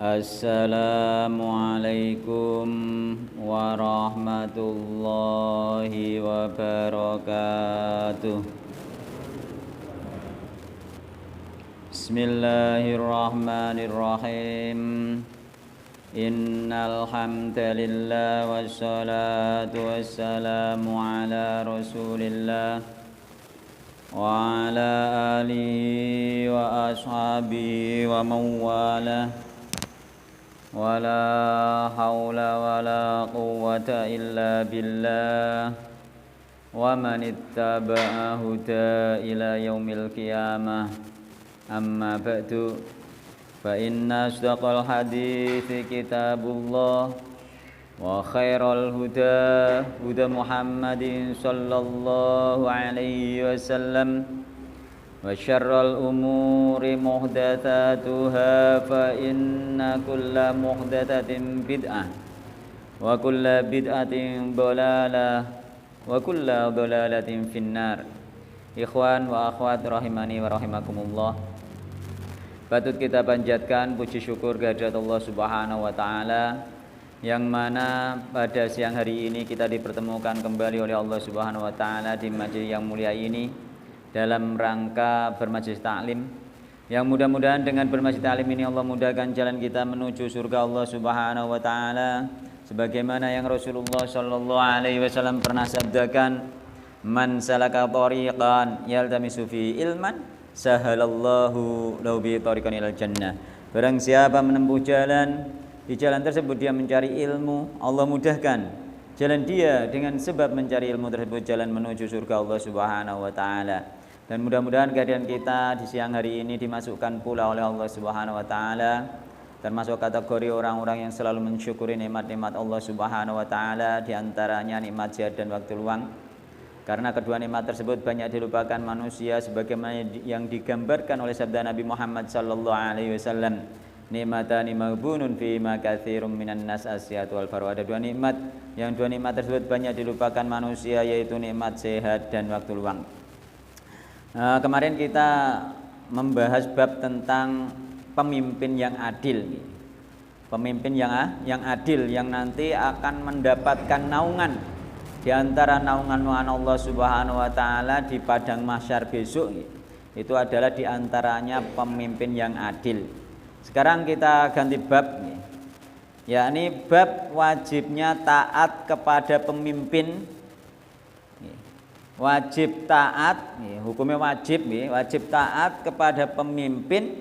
Assalamualaikum warahmatullahi wabarakatuh. Bismillahirrahmanirrahim. Innal hamdalillah wassalatu wassalamu ala Rasulillah wa ala alihi wa ashabihi wa mawalah. Wala haula wala quwwata illa billah wa man ittaba'a huda ila yaumil qiyamah. Amma ba'du, fa inna asdaqal hadithi kitabullah wa khairal huda huda Muhammadin sallallahu alaihi wasallam wa syarral umuri muhdatsatuha fa inna kulla muhdatsatin bid'ah wa kulla bid'atin dhalalah wa kulla dhalalatin finnar. Ikhwan wa akhwat rahimani wa rahimakumullah, patut kita panjatkan puji syukur kehadirat Allah Subhanahu wa taala yang mana pada siang hari ini kita dipertemukan kembali oleh Allah Subhanahu wa taala di majelis yang mulia ini dalam rangka bermajelis taklim, yang mudah-mudahan dengan bermajelis taklim ini Allah mudahkan jalan kita menuju surga Allah Subhanahu wa taala, sebagaimana yang Rasulullah sallallahu alaihi wasallam pernah sabdakan, man salaka thariqan yaltamisu fi ilman sahalallahu lahu bi thariqan ilal jannah. Barang siapa menempuh jalan, di jalan tersebut dia mencari ilmu, Allah mudahkan jalan dia dengan sebab mencari ilmu tersebut jalan menuju surga Allah Subhanahu wa taala. Dan mudah-mudahan kehadiran kita di siang hari ini dimasukkan pula oleh Allah Subhanahu wa taala termasuk kategori orang-orang yang selalu mensyukuri nikmat-nikmat Allah Subhanahu wa taala, di antaranya nikmat sehat dan waktu luang. Karena kedua nikmat tersebut banyak dilupakan manusia sebagaimana yang digambarkan oleh sabda Nabi Muhammad sallallahu alaihi wasallam, nikmatani maghbunun fi ma katsirum minan nas asyatu wal faru. Ada dua nikmat yang dua nikmat tersebut banyak dilupakan manusia, yaitu nikmat sehat dan waktu luang. Kemarin kita membahas bab tentang pemimpin yang adil. Pemimpin yang adil yang nanti akan mendapatkan naungan di antara naungan Allah Subhanahu wa taala di padang mahsyar besok. Itu adalah di antaranya pemimpin yang adil. Sekarang kita ganti bab, yakni bab wajibnya taat kepada pemimpin. Wajib taat, hukumnya wajib taat kepada pemimpin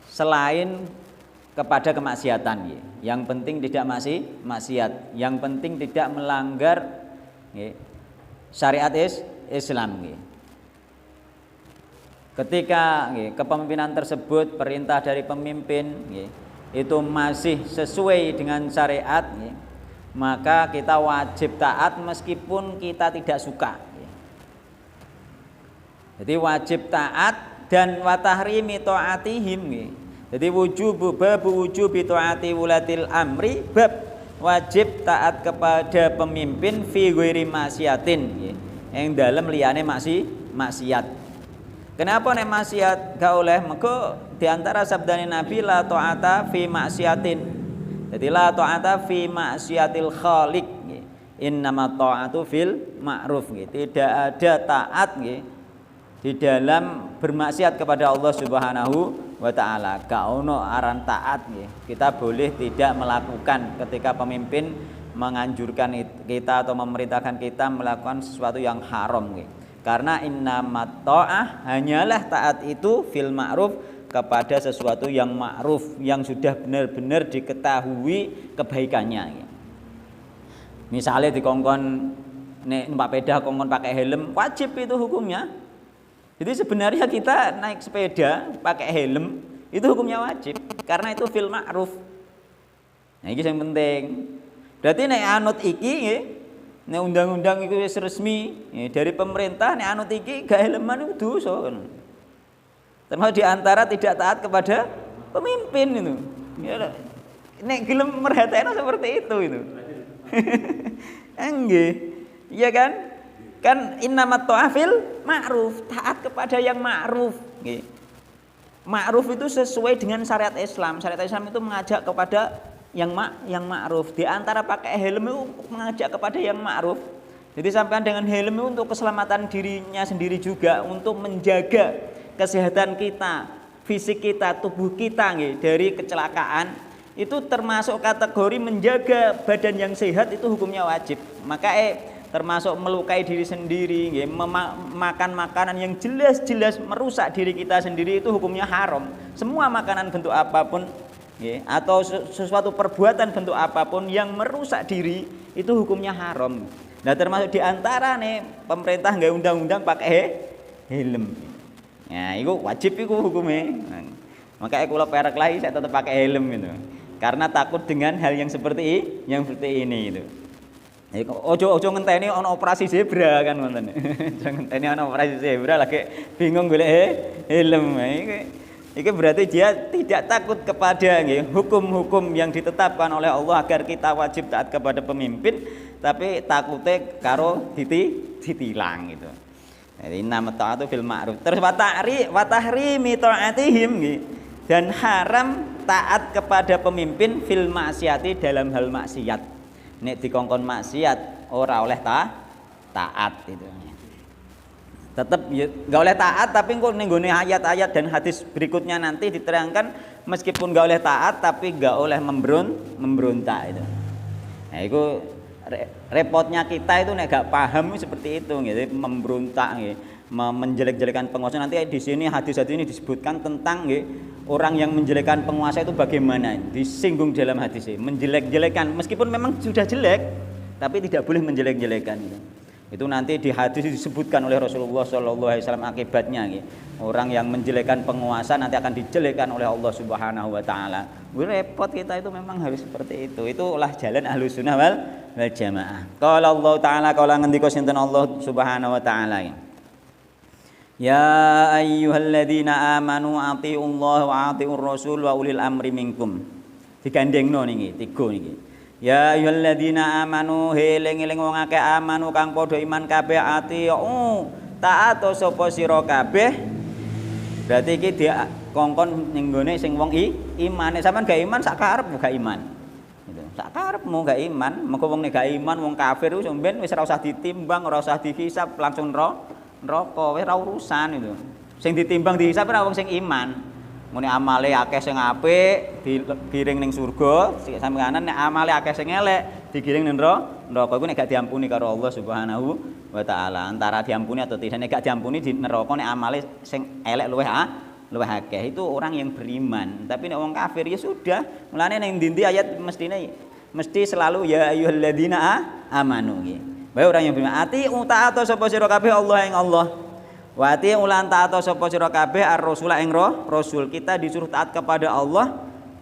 selain kepada kemaksiatan. Yang penting tidak maksiat, yang penting tidak melanggar syariat Islam. Ketika kepemimpinan tersebut, perintah dari pemimpin itu masih sesuai dengan syariat, maka kita wajib taat meskipun kita tidak suka. Jadi wajib taat dan wa tahrimi taatihim. Jadi babu wujubi taati wulatil amri, bab wajib taat kepada pemimpin fi ghairi maksiatin, yang dalam liyane maksiat. Kenapa nek maksiat gak oleh? Mergo di antara sabdane Nabi la taata fi maksiatin. Jadi la ta'ata fi maksiatil khaliq, innama ta'atu fil ma'ruf. Tidak ada taat di dalam bermaksiat kepada Allah Subhanahu wa taala. Gak ono aran taat. Kita boleh tidak melakukan ketika pemimpin menganjurkan kita atau memerintahkan kita melakukan sesuatu yang haram. Karena innama ta'ah, hanyalah taat itu fil ma'ruf, kepada sesuatu yang ma'ruf, yang sudah benar-benar diketahui kebaikannya. Misalnya dikongkon nek numpak sepeda kongkon pakai helm, wajib itu hukumnya. Jadi sebenarnya kita naik sepeda pakai helm itu hukumnya wajib karena itu fil ma'ruf. Nah ini yang penting. Berarti nek anut iki nek undang-undang itu resmi dari pemerintah, nek anut iki gak helman itu dosa. Termasuk diantara tidak taat kepada pemimpin itu. Nek gelem merhatikan seperti itu. Enggak, iya kan? Kan innamat ta'afil ma'ruf, taat kepada yang ma'ruf. Ma'ruf itu sesuai dengan syariat Islam. Syariat Islam itu mengajak kepada yang ma'ruf. Di antara pakai helm itu mengajak kepada yang ma'ruf. Jadi sampean dengan helm itu untuk keselamatan dirinya sendiri juga, untuk menjaga kesehatan kita, fisik kita, tubuh kita dari kecelakaan. Itu termasuk kategori menjaga badan yang sehat, itu hukumnya wajib. Maka termasuk melukai diri sendiri, makan makanan yang jelas-jelas merusak diri kita sendiri, itu hukumnya haram. Semua makanan bentuk apapun atau sesuatu perbuatan bentuk apapun yang merusak diri, itu hukumnya haram. Nah termasuk diantara pemerintah nggak undang-undang pakai helm. Nah itu wajib itu hukumnya. Makanya kalau perek lagi saya tetap pakai helm itu, karena takut dengan hal yang seperti ini itu. Ojo ngenteni ana operasi zebra kan ngoten. Ngenteni ana operasi zebra lagi bingung golek helm. Iki berarti dia tidak takut kepada hukum-hukum yang ditetapkan oleh Allah agar kita wajib taat kepada pemimpin, tapi takutnya karo ditilang gitu. Jadi nama taatu fil ma'ruf. Terus wa tahrimi ta'atihim dan haram taat kepada pemimpin fil maksiati dalam hal maksiat. Nek dikongkon maksiat ora oleh taat itu. Tetap enggak oleh taat, tapi kok ning gone ayat-ayat dan hadis berikutnya nanti diterangkan meskipun enggak oleh taat tapi enggak oleh memberontak itu. Nah, itu repotnya kita itu nek gak paham seperti itu gitu, memberontak menjelek-jelekan penguasa. Nanti di sini hadis-hadis ini disebutkan tentang orang yang menjelekkan penguasa itu bagaimana, disinggung dalam hadis ini, menjelek-jelekan meskipun memang sudah jelek tapi tidak boleh menjelek-jelekan gitu. Itu nanti di hadis disebutkan oleh Rasulullah SAW akibatnya orang yang menjelekkan penguasa nanti akan dijelekkan oleh Allah Subhanahu wa taala. Repot kita itu memang harus seperti itu. Itulah jalan Ahlus Sunnah wal Jamaah. Qala Allah taala, qala ngendika sinten Allah Subhanahu wa taala. Ya ayyuhalladzina amanu atiullaha wa atiur rasul wa ulil amri minkum. Digandengno niki, tiga niki. Ya ayyuhalladzina amanu eling-eling wong akeh amanu kang padha iman kabeh atiu taat sapa sira kabeh. Berarti iki dia kongkon ning gone sing wong imane. Sampeyan gak iman sak karepmu gak iman. Gitu. Sak karepmu gak iman, mengko wong nek gak iman wong kafir wis mben wis ora usah ditimbang, ora usah dihisab, langsung neraka wis ora urusan itu. Sing ditimbang dihisab ora wong sing iman. Mune amale akeh sing apik digiring ning surga, sampe kanan nek amale akeh sing elek digiring ning neraka. Iku nek gak diampuni karo Allah Subhanahu wa taala. Antara diampuni atau tidak, nek gak diampuni di neraka nek amale sing elek luweh akeh. Itu orang yang beriman. Tapi nek wong kafir ya sudah. Mulane ning ndi ayat mesti selalu ya ayyuhalladzina amanu nggih. Bae orang yang beriman ati taat sapa sira kabeh Allah ing Allah. Wa ati ulan taat sapa sira kabeh ar-rasul ing rasul. Kita disuruh taat kepada Allah,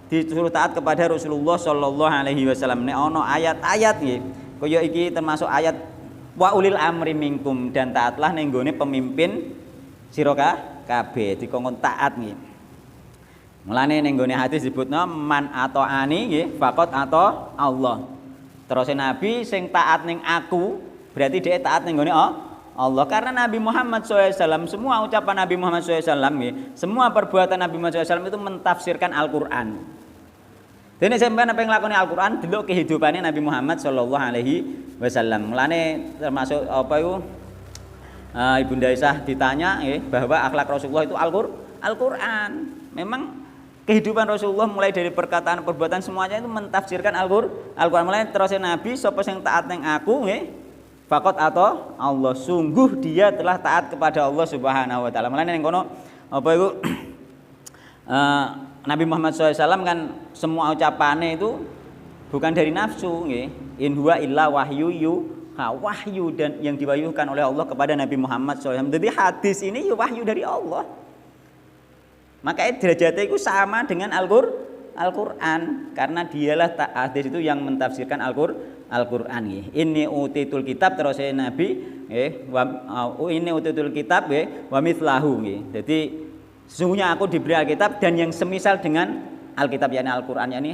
disuruh taat kepada Rasulullah sallallahu alaihi wasallam. Nek ana ayat-ayat nggih kaya iki termasuk ayat wa ulil amri minkum, dan taatlah ning gone pemimpin sira kabeh, dikongkon taat nggih. Mulane ning gone hadis disebutna man ataani nggih faqat ata Allah. Terus Nabi sing taat ning aku, berarti dia taat ning gone Allah. Karena Nabi Muhammad SAW, semua ucapan Nabi Muhammad SAW, semua perbuatan Nabi Muhammad SAW itu mentafsirkan Al-Quran. Jadi sampai apa yang lakoni Al-Quran, dulu kehidupannya Nabi Muhammad SAW. Mulane termasuk apa itu Ibunda Aisyah ditanya bahwa akhlak Rasulullah itu Al-Quran. Memang kehidupan Rasulullah mulai dari perkataan, perbuatan semuanya itu mentafsirkan Al-Quran. Mulai terus Nabi sapa sing taat ning aku faqat atau Allah, sungguh dia telah taat kepada Allah Subhanahu wa taala. Mulane ning kono apa iku Nabi Muhammad SAW kan semua ucapannya itu bukan dari nafsu nggih. In huwa illa wahyu dan yang diwahyukan oleh Allah kepada Nabi Muhammad SAW. Jadi hadis ini wahyu dari Allah. Makanya derajatnya itu sama dengan Al-Quran, karena dialah hadis itu yang mentafsirkan Al-Quran nggih. Inni utitul kitab, terus Nabi ini utitul kitab wa mithlahu nggih. Jadi sesungguhnya aku diberi Alkitab dan yang semisal dengan Alkitab, yakni Al-Quran, yakni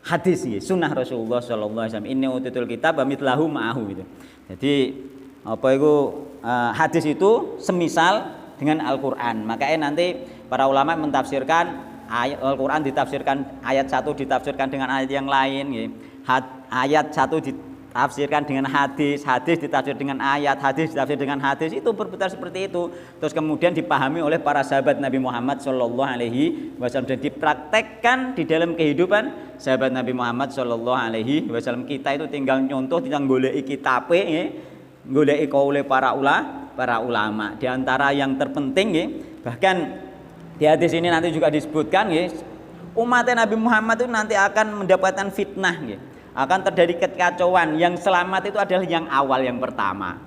hadis nggih, sunnah Rasulullah sallallahu alaihi wasallam. Inni utitul kitab wa mithlahu ma'ahu gitu. Jadi apa itu hadis itu semisal dengan Al-Quran. Makanya nanti Para ulama mentafsirkan ayat Al-Qur'an ditafsirkan ayat satu ditafsirkan dengan ayat yang lain nggih. Ayat satu ditafsirkan dengan hadis, hadis ditafsir dengan ayat, hadis ditafsir dengan hadis, itu berputar seperti itu. Terus kemudian dipahami oleh para sahabat Nabi Muhammad sallallahu alaihi wasallam dan dipraktekkan di dalam kehidupan sahabat Nabi Muhammad sallallahu alaihi wasallam. Kita itu tinggal nyontoh, tinggal goleki kitabe nggih, goleki kaule para ulama. Di antara yang terpenting nggih, bahkan di hadis ini nanti juga disebutkan nggih, umat Nabi Muhammad itu nanti akan mendapatkan fitnah nggih. Akan terjadi kekacauan, yang selamat itu adalah yang awal, yang pertama.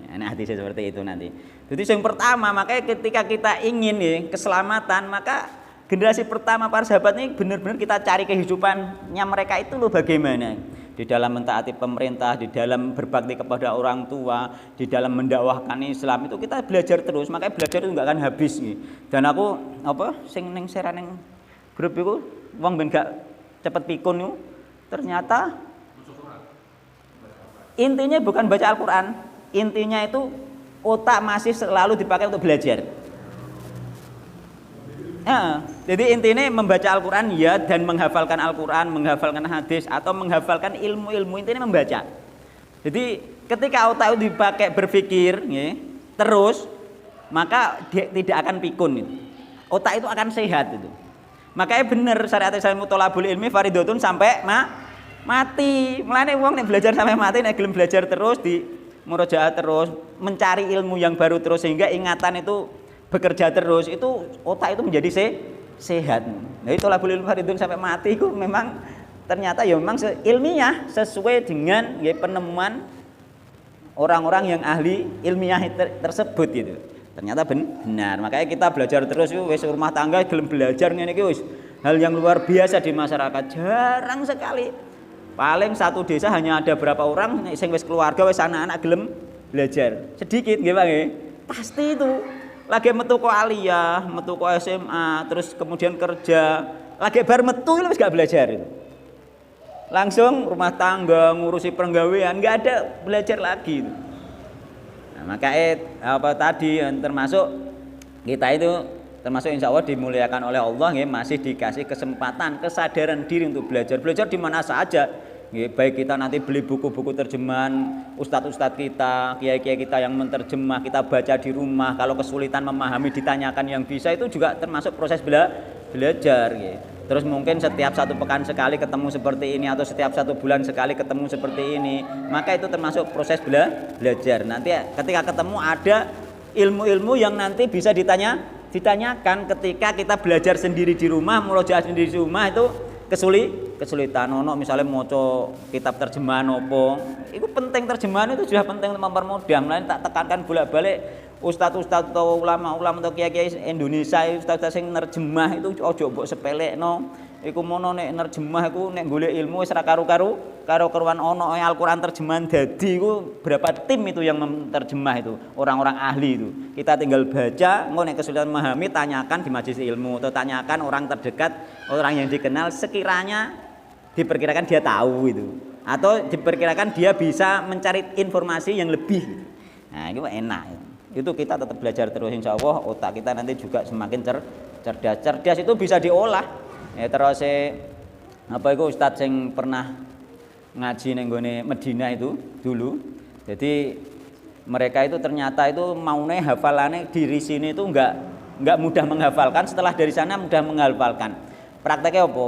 Nah, hadisnya seperti itu nanti. Jadi yang pertama, makanya ketika kita ingin nih keselamatan, maka generasi pertama para sahabat ini benar-benar kita cari kehidupannya mereka itu loh bagaimana. Di dalam mentaati pemerintah, di dalam berbakti kepada orang tua, di dalam mendakwahkan Islam, itu kita belajar terus. Makanya belajar itu nggak akan habis nih. Dan aku sing ning seraneng grup itu wong ben gak cepet pikun itu, ternyata intinya bukan baca Al-Quran, intinya itu otak masih selalu dipakai untuk belajar. Jadi intinya membaca Al-Quran ya, dan menghafalkan Al-Quran, menghafalkan hadis, atau menghafalkan ilmu-ilmu, intinya membaca. Jadi ketika otak itu dipakai berpikir ya, terus, maka dia tidak akan pikun itu. Otak itu akan sehat itu. Makanya bener syariat Islam thalabul ilmi faridotun sampai mati. Mulane wong nek belajar sampai mati, nek gelem belajar terus, di murojaah terus, mencari ilmu yang baru terus, sehingga ingatan itu bekerja terus, itu otak itu menjadi sehat. Nah, itu thalabul ilmi faridotun sampai mati itu memang ternyata ya memang ilmiah, sesuai dengan ya, penemuan orang-orang yang ahli ilmiah tersebut gitu. Ternyata benar. Makanya kita belajar terus itu wis rumah tangga gelem belajar ngene iki wis hal yang luar biasa di masyarakat. Jarang sekali. Paling satu desa hanya ada berapa orang sing wis keluarga, wis anak-anak gelem belajar. Sedikit nggih Pak nggih. Pasti itu. Lagi metu ko aliyah, metu ko SMA, terus kemudian kerja, lagi bar metu wis gak belajar itu. Langsung rumah tangga, ngurusi penggawean, enggak ada belajar lagi itu. Makanya tadi termasuk kita itu termasuk insya Allah dimuliakan oleh Allah ya, masih dikasih kesempatan, kesadaran diri untuk belajar di mana saja ya, baik kita nanti beli buku-buku terjemahan ustadz-ustadz kita, kiai-kiai kita yang menterjemah, kita baca di rumah. Kalau kesulitan memahami ditanyakan yang bisa, itu juga termasuk proses belajar ya. Terus mungkin setiap satu pekan sekali ketemu seperti ini, atau setiap satu bulan sekali ketemu seperti ini, maka itu termasuk proses belajar. Nanti ketika ketemu ada ilmu-ilmu yang nanti bisa ditanyakan ketika kita belajar sendiri di rumah, murojaah sendiri di rumah, itu kesulitan. Ono misalnya maca kitab terjemahan opo, itu penting, terjemahan itu sudah penting untuk mempermudah. Mulane tak tekankan bolak-balik ustadz-ustadz atau ulama-ulama atau kiai-kiai Indonesia, ustadz-ustadz sing nerjemah itu ojo mbok sepelekno. Iku mono nek nerjemah iku nek golek ilmu wis ra karo-karuan ono Al-Qur'an terjemahan dadi iku berapa tim itu yang menerjemah itu, orang-orang ahli itu. Kita tinggal baca, engko nek kesulitan memahami tanyakan di majelis ilmu atau tanyakan orang terdekat, orang yang dikenal, sekiranya diperkirakan dia tahu itu, atau diperkirakan dia bisa mencari informasi yang lebih. Nah, itu enak. Itu kita tetap belajar terus, insya Allah otak kita nanti juga semakin cerdas itu bisa diolah ya. Terus itu ustadz yang pernah ngaji nenggone Medina itu dulu, jadi mereka itu ternyata itu maune hafalannya di sini itu enggak mudah menghafalkan, setelah dari sana mudah menghafalkan. Prakteknya apa?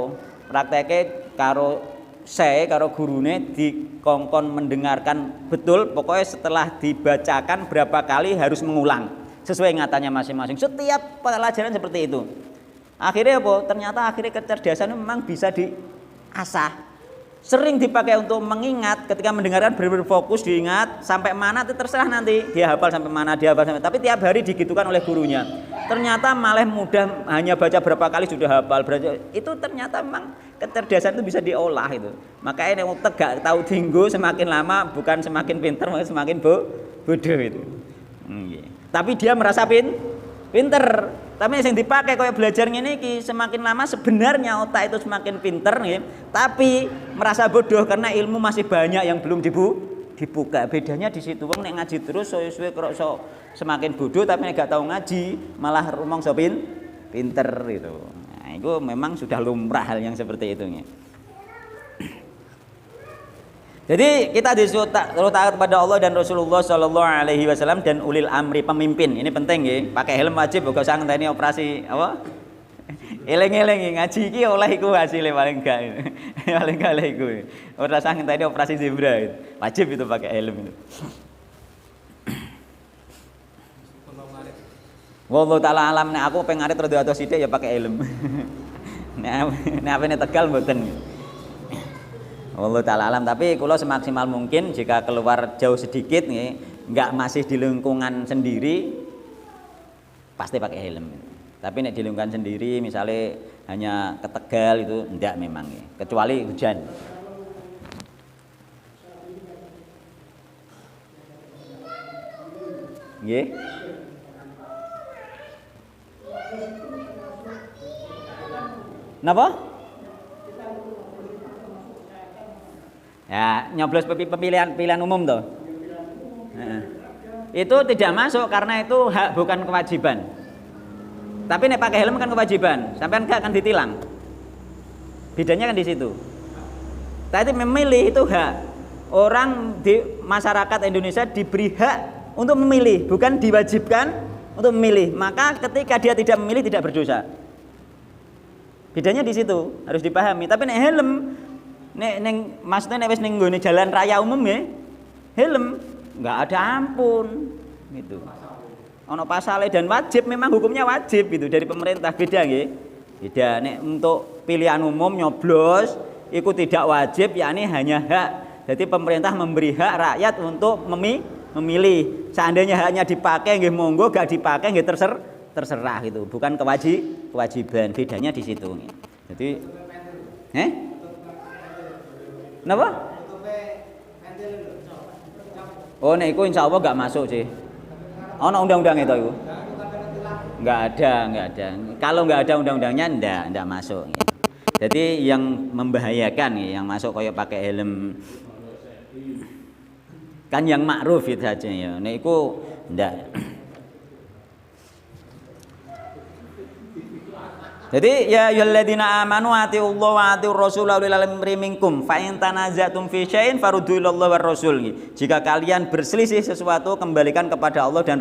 Prakteknya karo gurune dikongkon mendengarkan betul, pokoknya setelah dibacakan berapa kali harus mengulang sesuai ingatannya masing-masing. Setiap pelajaran seperti itu. Akhirnya apa? Ternyata akhirnya kecerdasan memang bisa diasah. Sering dipakai untuk mengingat, ketika mendengarkan benar-benar fokus diingat sampai mana itu terserah, nanti dia hafal sampai mana, tapi tiap hari digitukan oleh gurunya. Ternyata malah mudah, hanya baca berapa kali sudah hafal. Itu ternyata memang kecerdasan itu bisa diolah itu. Makanya yang tegak tahu tinggu semakin lama bukan semakin pintar, malah semakin bodoh itu. Tapi dia merasa pinter. Tapi yang dipakai kayak belajar ini semakin lama sebenarnya otak itu semakin pinter nih, tapi merasa bodoh karena ilmu masih banyak yang belum dibuka. Bedanya di situ. Wong nek ngaji terus suwe-suwe kok semakin bodoh, tapi nek gak tahu ngaji malah rumong pinter gitu. Nah, itu memang sudah lumrah hal yang seperti itu. Jadi kita disuruh taat kepada Allah dan Rasulullah Shallallahu Alaihi Wasallam dan ulil amri pemimpin. Ini penting ya. Pakai helm wajib. Bukan sang tadi operasi apa? Eleng-eleng ngaji iki oleh iku hasilnya paling enggak. Paling enggak oleh iku. Ora sang tadi operasi zebra itu. Wajib itu pakai helm itu. Wallahu taala alam, nek aku pengen arit rada atos sithik ya pakai helm. Nek apene Tegal mboten. Wallahu taala alam, tapi kula semaksimal mungkin jika keluar jauh sedikit nggih, enggak masih di lingkungan sendiri pasti pakai helm. Tapi nek di lingkungan sendiri misalnya hanya ke Tegal itu enggak memang ya, kecuali hujan. Nggih. Napa? Ya, nyoblos pilihan umum toh. Itu tidak masuk karena itu hak bukan kewajiban. Tapi nek pakai helm kan kewajiban, sampean enggak akan ditilang. Bedanya kan di situ. Tadi memilih itu hak. Orang di masyarakat Indonesia diberi hak untuk memilih, bukan diwajibkan untuk memilih. Maka ketika dia tidak memilih tidak berdosa. Bedanya di situ, harus dipahami. Tapi nek helm maksudnya nek wis ning nggone jalan raya umum ya, helm enggak ada ampun gitu. Ono pasale dan wajib, memang hukumnya wajib gitu dari pemerintah, beda nggih. Beda nek untuk pilihan umum nyoblos itu tidak wajib, yakni hanya hak. Jadi pemerintah memberi hak rakyat untuk memilih. Seandainya haknya dipakai nggih monggo, gak dipakai nggih terserah gitu. Bukan kewajiban. Bedanya di situ. Jadi Napa? Oh, nek iku insyaallah enggak masuk sih. Ono undang-undang itu iku. Enggak ada. Kalau enggak ada undang-undangnya enggak masuk. Jadi yang membahayakan yang masuk kayak pakai helm kan yang ma'ruf itu saja ya. Nek iku enggak. Jadi ya ayyuhalladzina amanu atiullaha wa atiur rasul wa ulil amri minkum fa in tanazatum fi syai'in faruddu ilallahi war rasul. Jika kalian berselisih sesuatu kembalikan kepada Allah dan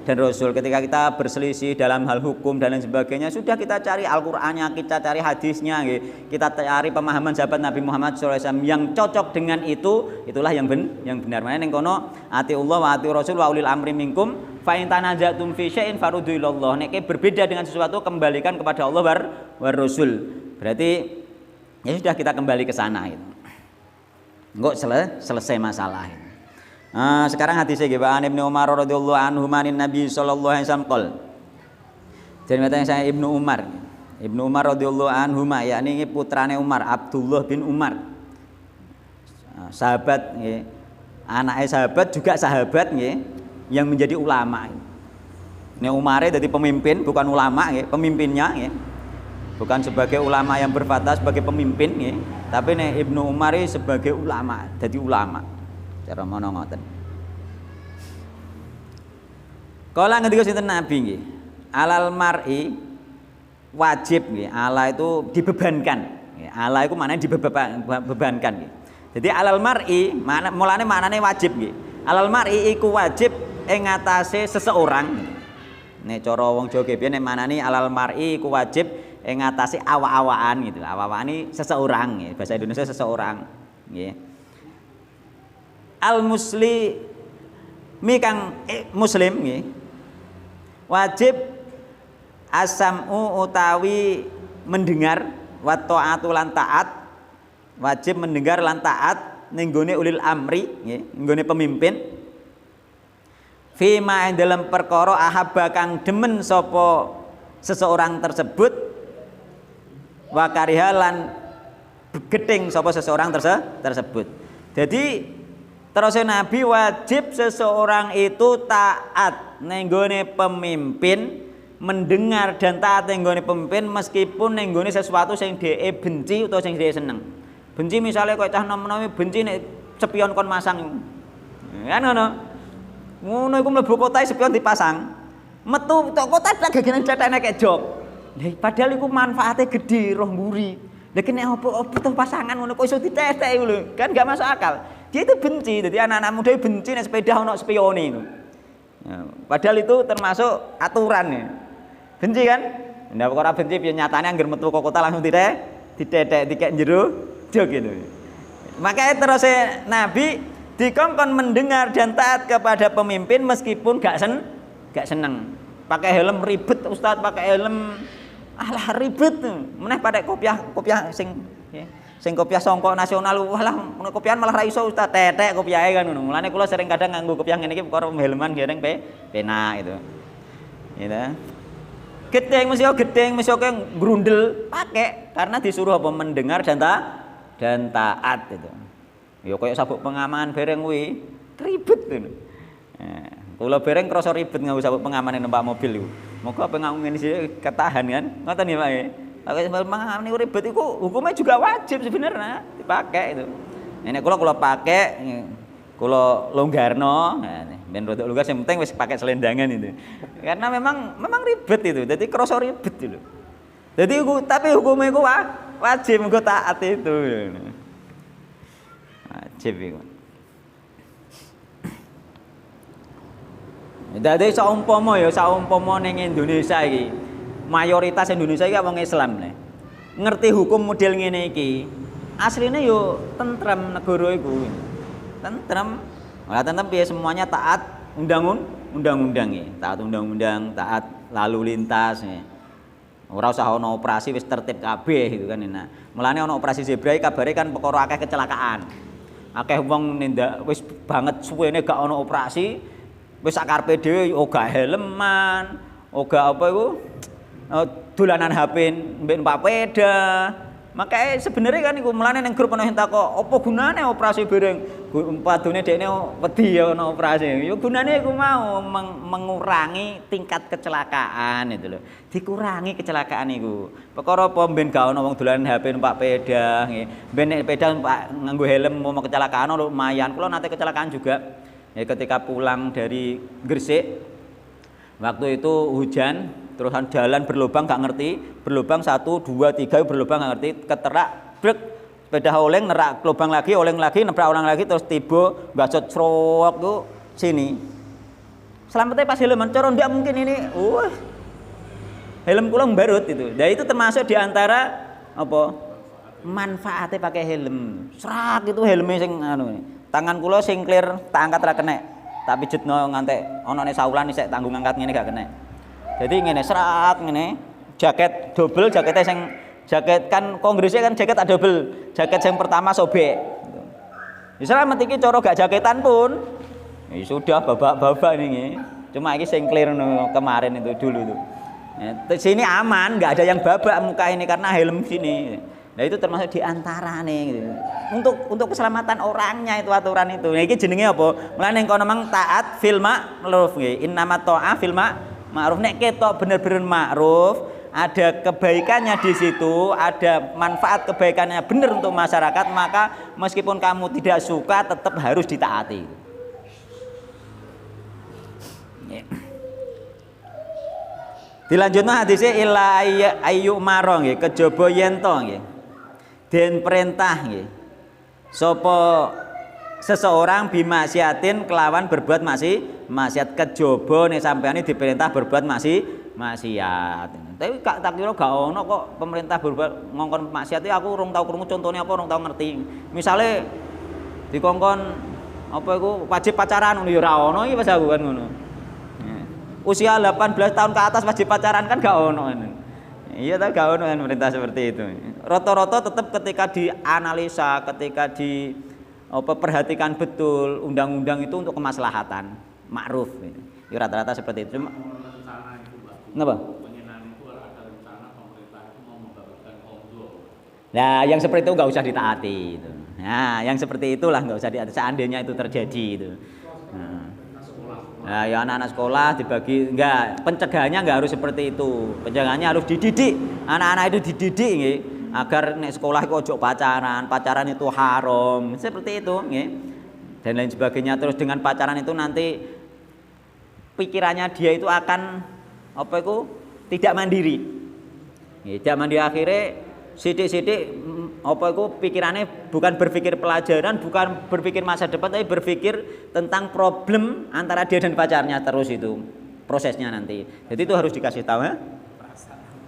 Rasul. Ketika kita berselisih dalam hal hukum dan lain sebagainya, sudah kita cari Al-Qur'annya, kita cari hadisnya, kita cari pemahaman sahabat Nabi Muhammad SAW yang cocok dengan itu, itulah yang benar. Makanya ning kono atiullah wa atiur rasul wa ulil amri minkum fa in tanazatum fi syai'in faruddu ilallah. Nek berbeda dengan sesuatu kembalikan kepada Allah war rasul. Berarti ya sudah kita kembali ke sana itu. Enggak selesai masalah itu. Sekarang hadisnya nggih Pak Ibnu Umar radhiyallahu anhu manin Nabi sallallahu alaihi wasallam qol. Jadi matanya saya Ibnu Umar radhiyallahu anhu yakni putrane Umar, Abdullah bin Umar. Sahabat nggih. Anaknya sahabat juga sahabat nggih yang menjadi ulama. Ini Umar jadi pemimpin, bukan ulama nggih, pemimpinnya nggih. Bukan sebagai ulama yang berfatwa sebagai pemimpin nggih, tapi nih Ibnu Umar sebagai ulama, jadi ulama. Cara mono ngoten. Kala ngendika sinten Nabi nggih, alal mar'i wajib nggih, ala itu dibebankan. Ala itu maknanya dibebankan nggih. Jadi alal mar'i mulane maknane wajib nggih. Alal mar'i iku wajib ing ngatasé seseorang. Nek cara wong Jawa piye nek manani alal mar'i iku wajib ing ngatasé awak-awakan gitu. Awak-awakan ini seseorang nggih, bahasa Indonesia seseorang nggih. Al musli kang muslim nggih wajib asam'u utawi mendengar wa ta'atu lan taat, wajib mendengar lan taat ning gone ulil amri nggih, nggone pemimpin fima ing dalam perkara ahabba kang demen sapa seseorang tersebut wa karihalan gething sapa seseorang tersebut. Jadi terus Nabi wajib seseorang itu taat nenggone pemimpin, mendengar dan taat nenggone pemimpin meskipun nenggone sesuatu sing dhek benci utawa sing dhek seneng. Benci misalnya koyo cah nom-nom benci nek spion kon masang. Kan ngono. Ngono iku mlebu kota spion dipasang. Metu tok kota gegenan cethekne kek jok. Padahal iku manfaatnya gede, roh mburi. Lah kene apa tuh pasangan ngono kok iso ditetek iku lho. Kan gak masuk akal. Dia itu benci, jadi anak-anak muda itu benci nek sepeda ono spione itu. Ya, padahal itu termasuk aturan ya. Benci kan? Ndak kok ora benci piye nyatane anggere metu kota langsung ditetek dikek jero jog gitu. Makanya terus Nabi dikongkon mendengar dan taat kepada pemimpin meskipun gak seneng. Pakai helm ribet Ustaz, pakai helm alah ribet tuh. Meneh pakai kopiah sing kopiah songkok nasional walah kopiahan malah ra iso Ustaz tetek kopiahe kan ngono. Mulane kula sering kadang nganggo kopiah ngene iki perkara helman gereng penak itu. Gitu. Gedeng mesti oke grundel pakai karena disuruh apa mendengar dan taat itu. Ya koyo sabuk pengaman bareng kuwi ribet ngono. Kula bareng krasa ribet nganggo sabuk pengaman numpak mobil iku. Moga apa nganggo ngene sih ketahan kan. Ngoten ya Pak. Pakai sabuk pengaman iku ribet iku hukumnya juga wajib sebenarnya dipakai itu. Nek kula pakai kula longgarno, ben rodok longgar sing penting wis pakai selendangan itu. Karena memang ribet itu. Jadi krasa ribet itu. Jadi tapi hukumnya iku wajib nggo taat itu. Wajib iku. Dadi saumpama ning Indonesia iki, mayoritas Indonesia iki wong Islam nih. Ngerti hukum model ngene iki. Asline yo tentrem negara iku. Tentrem. Ora tentrem piye semuanya taat undang-undang ya. Taat undang-undang, taat lalu lintas ya. Ora usah ono operasi wis tertib kabeh gitu kan enak. Mulane ono operasi zebra kabare kan perkara akeh kecelakaan. Akeh wong nindak wis banget suwene gak ono operasi, wis sak karepe dhewe oga helman, oga apa iku? Dolanan HP mbek numpak sepeda. Makanya sebenarnya kan iku mulane ning grup ana sing takok, apa gunane operasi bareng? Padune dekne wedi ya ana operasi. Ya gunane iku mau mengurangi tingkat kecelakaan itu lho. Dikurangi kecelakaan iku. Perkara apa ben gak ana wong dolanan HP numpak sepeda nggih. Ben nek sepeda numpak nganggo helm mau kecelakaan lumayan. Kula nate kecelakaan juga. Ya ketika pulang dari Gresik waktu itu hujan, terusan jalan berlubang gak ngerti, berlubang 1, 2, 3 berlubang gak ngerti, keterak, brek, sepeda oleng, nerak lubang lagi, oleng lagi, nebrak orang lagi, terus tiba, bacot serok tuh sini. Selamatnya pas helm mencor, enggak mungkin ini, helm kula mbarut itu. Dan itu termasuk diantara apa manfaatnya pakai helm. Serak itu helmnya sing tangan kula sing clear, tak angkat ra kenek. Tak pijetno ngantek ana nek saulan isek tanggung angkat ngene gak kenek. Jadi ngene serak ngene, jaket double, jaketnya sing jaket kan kongresnya kan jaket double, jaket yang pertama sobek. Misalnya iki cara gak jaketan pun, ya sudah babak-babak ini. Cuma iki sing clear kemarin itu dulu tuh. Ya, sini aman, nggak ada yang babak muka ini karena helm sini. Nah itu termasuk diantara nih gitu. Untuk keselamatan orangnya itu aturan itu. Nah ini jenenge apa? Mulane kono mang taat fil ma'ruf nggih. Innamat ta'ah fil ma'ruf. Nek ketok bener-bener ma'ruf, ada kebaikannya di situ, ada manfaat kebaikannya bener untuk masyarakat, maka meskipun kamu tidak suka tetap harus ditaati. Dilanjutna hadise illa ayyu maro nggih, kejaba yen to nggih. Den perintah nggih. Sapa seseorang bimaksiatin kelawan berbuat maksiat kejaba nek sampeyan diperintah berbuat maksiat. Tapi tak kira gak ono kok pemerintah berbuat ngongkon maksiat iki aku urung tau krungu contone apa urung tau ngerti. Misale dikongkon apa iku wajib pacaran ngono ya ora ono iki pas aku kan ngono. Usia 18 tahun ke atas wajib pacaran kan gak ono. Iya tapi gak ono kan pemerintah seperti itu. Rata-rata tetap ketika dianalisa, ketika perhatikan betul undang-undang itu untuk kemaslahatan ma'ruf. Ya rata-rata seperti itu. Kenapa? Nah, yang seperti itu nggak usah ditaati. Itu. Nah, yang seperti itulah nggak usah ditaati. Seandainya itu terjadi itu. Nah, ya anak-anak sekolah dibagi enggak, pencegahannya enggak harus seperti itu. Pencegahannya harus dididik. Anak-anak itu dididik nggih, agar nek sekolah iku ojo pacaran itu haram. Seperti itu nggih. Dan lain sebagainya. Terus dengan pacaran itu nanti pikirannya dia itu akan apa itu? Tidak mandiri. Nggih, zaman di akhire sithik-sithik apa iku pikirane bukan berpikir pelajaran, bukan berpikir masa depan, tapi berpikir tentang problem antara dia dan pacarnya terus itu prosesnya nanti. Jadi itu harus dikasih tahu ya.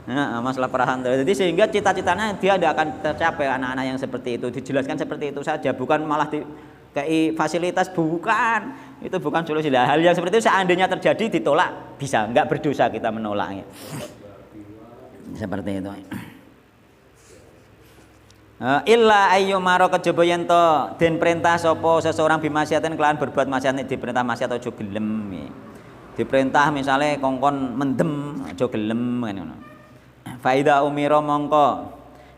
Nah, masalah perahan. Jadi sehingga cita-citanya dia tidak akan tercapai anak-anak yang seperti itu. Dijelaskan seperti itu saja, bukan malah kayak fasilitas, bukan. Itu bukan solusi. Hal yang seperti itu seandainya terjadi ditolak bisa, enggak berdosa kita menolaknya. Seperti itu. Illa ayyumara kejaba yen to den perintah sapa seseorang bimasiaten kelawan berbuat maksiat nek diperintah maksiat aja gelem. Diperintah misale kongkon mendem aja gelem ngono. Faida umira mongko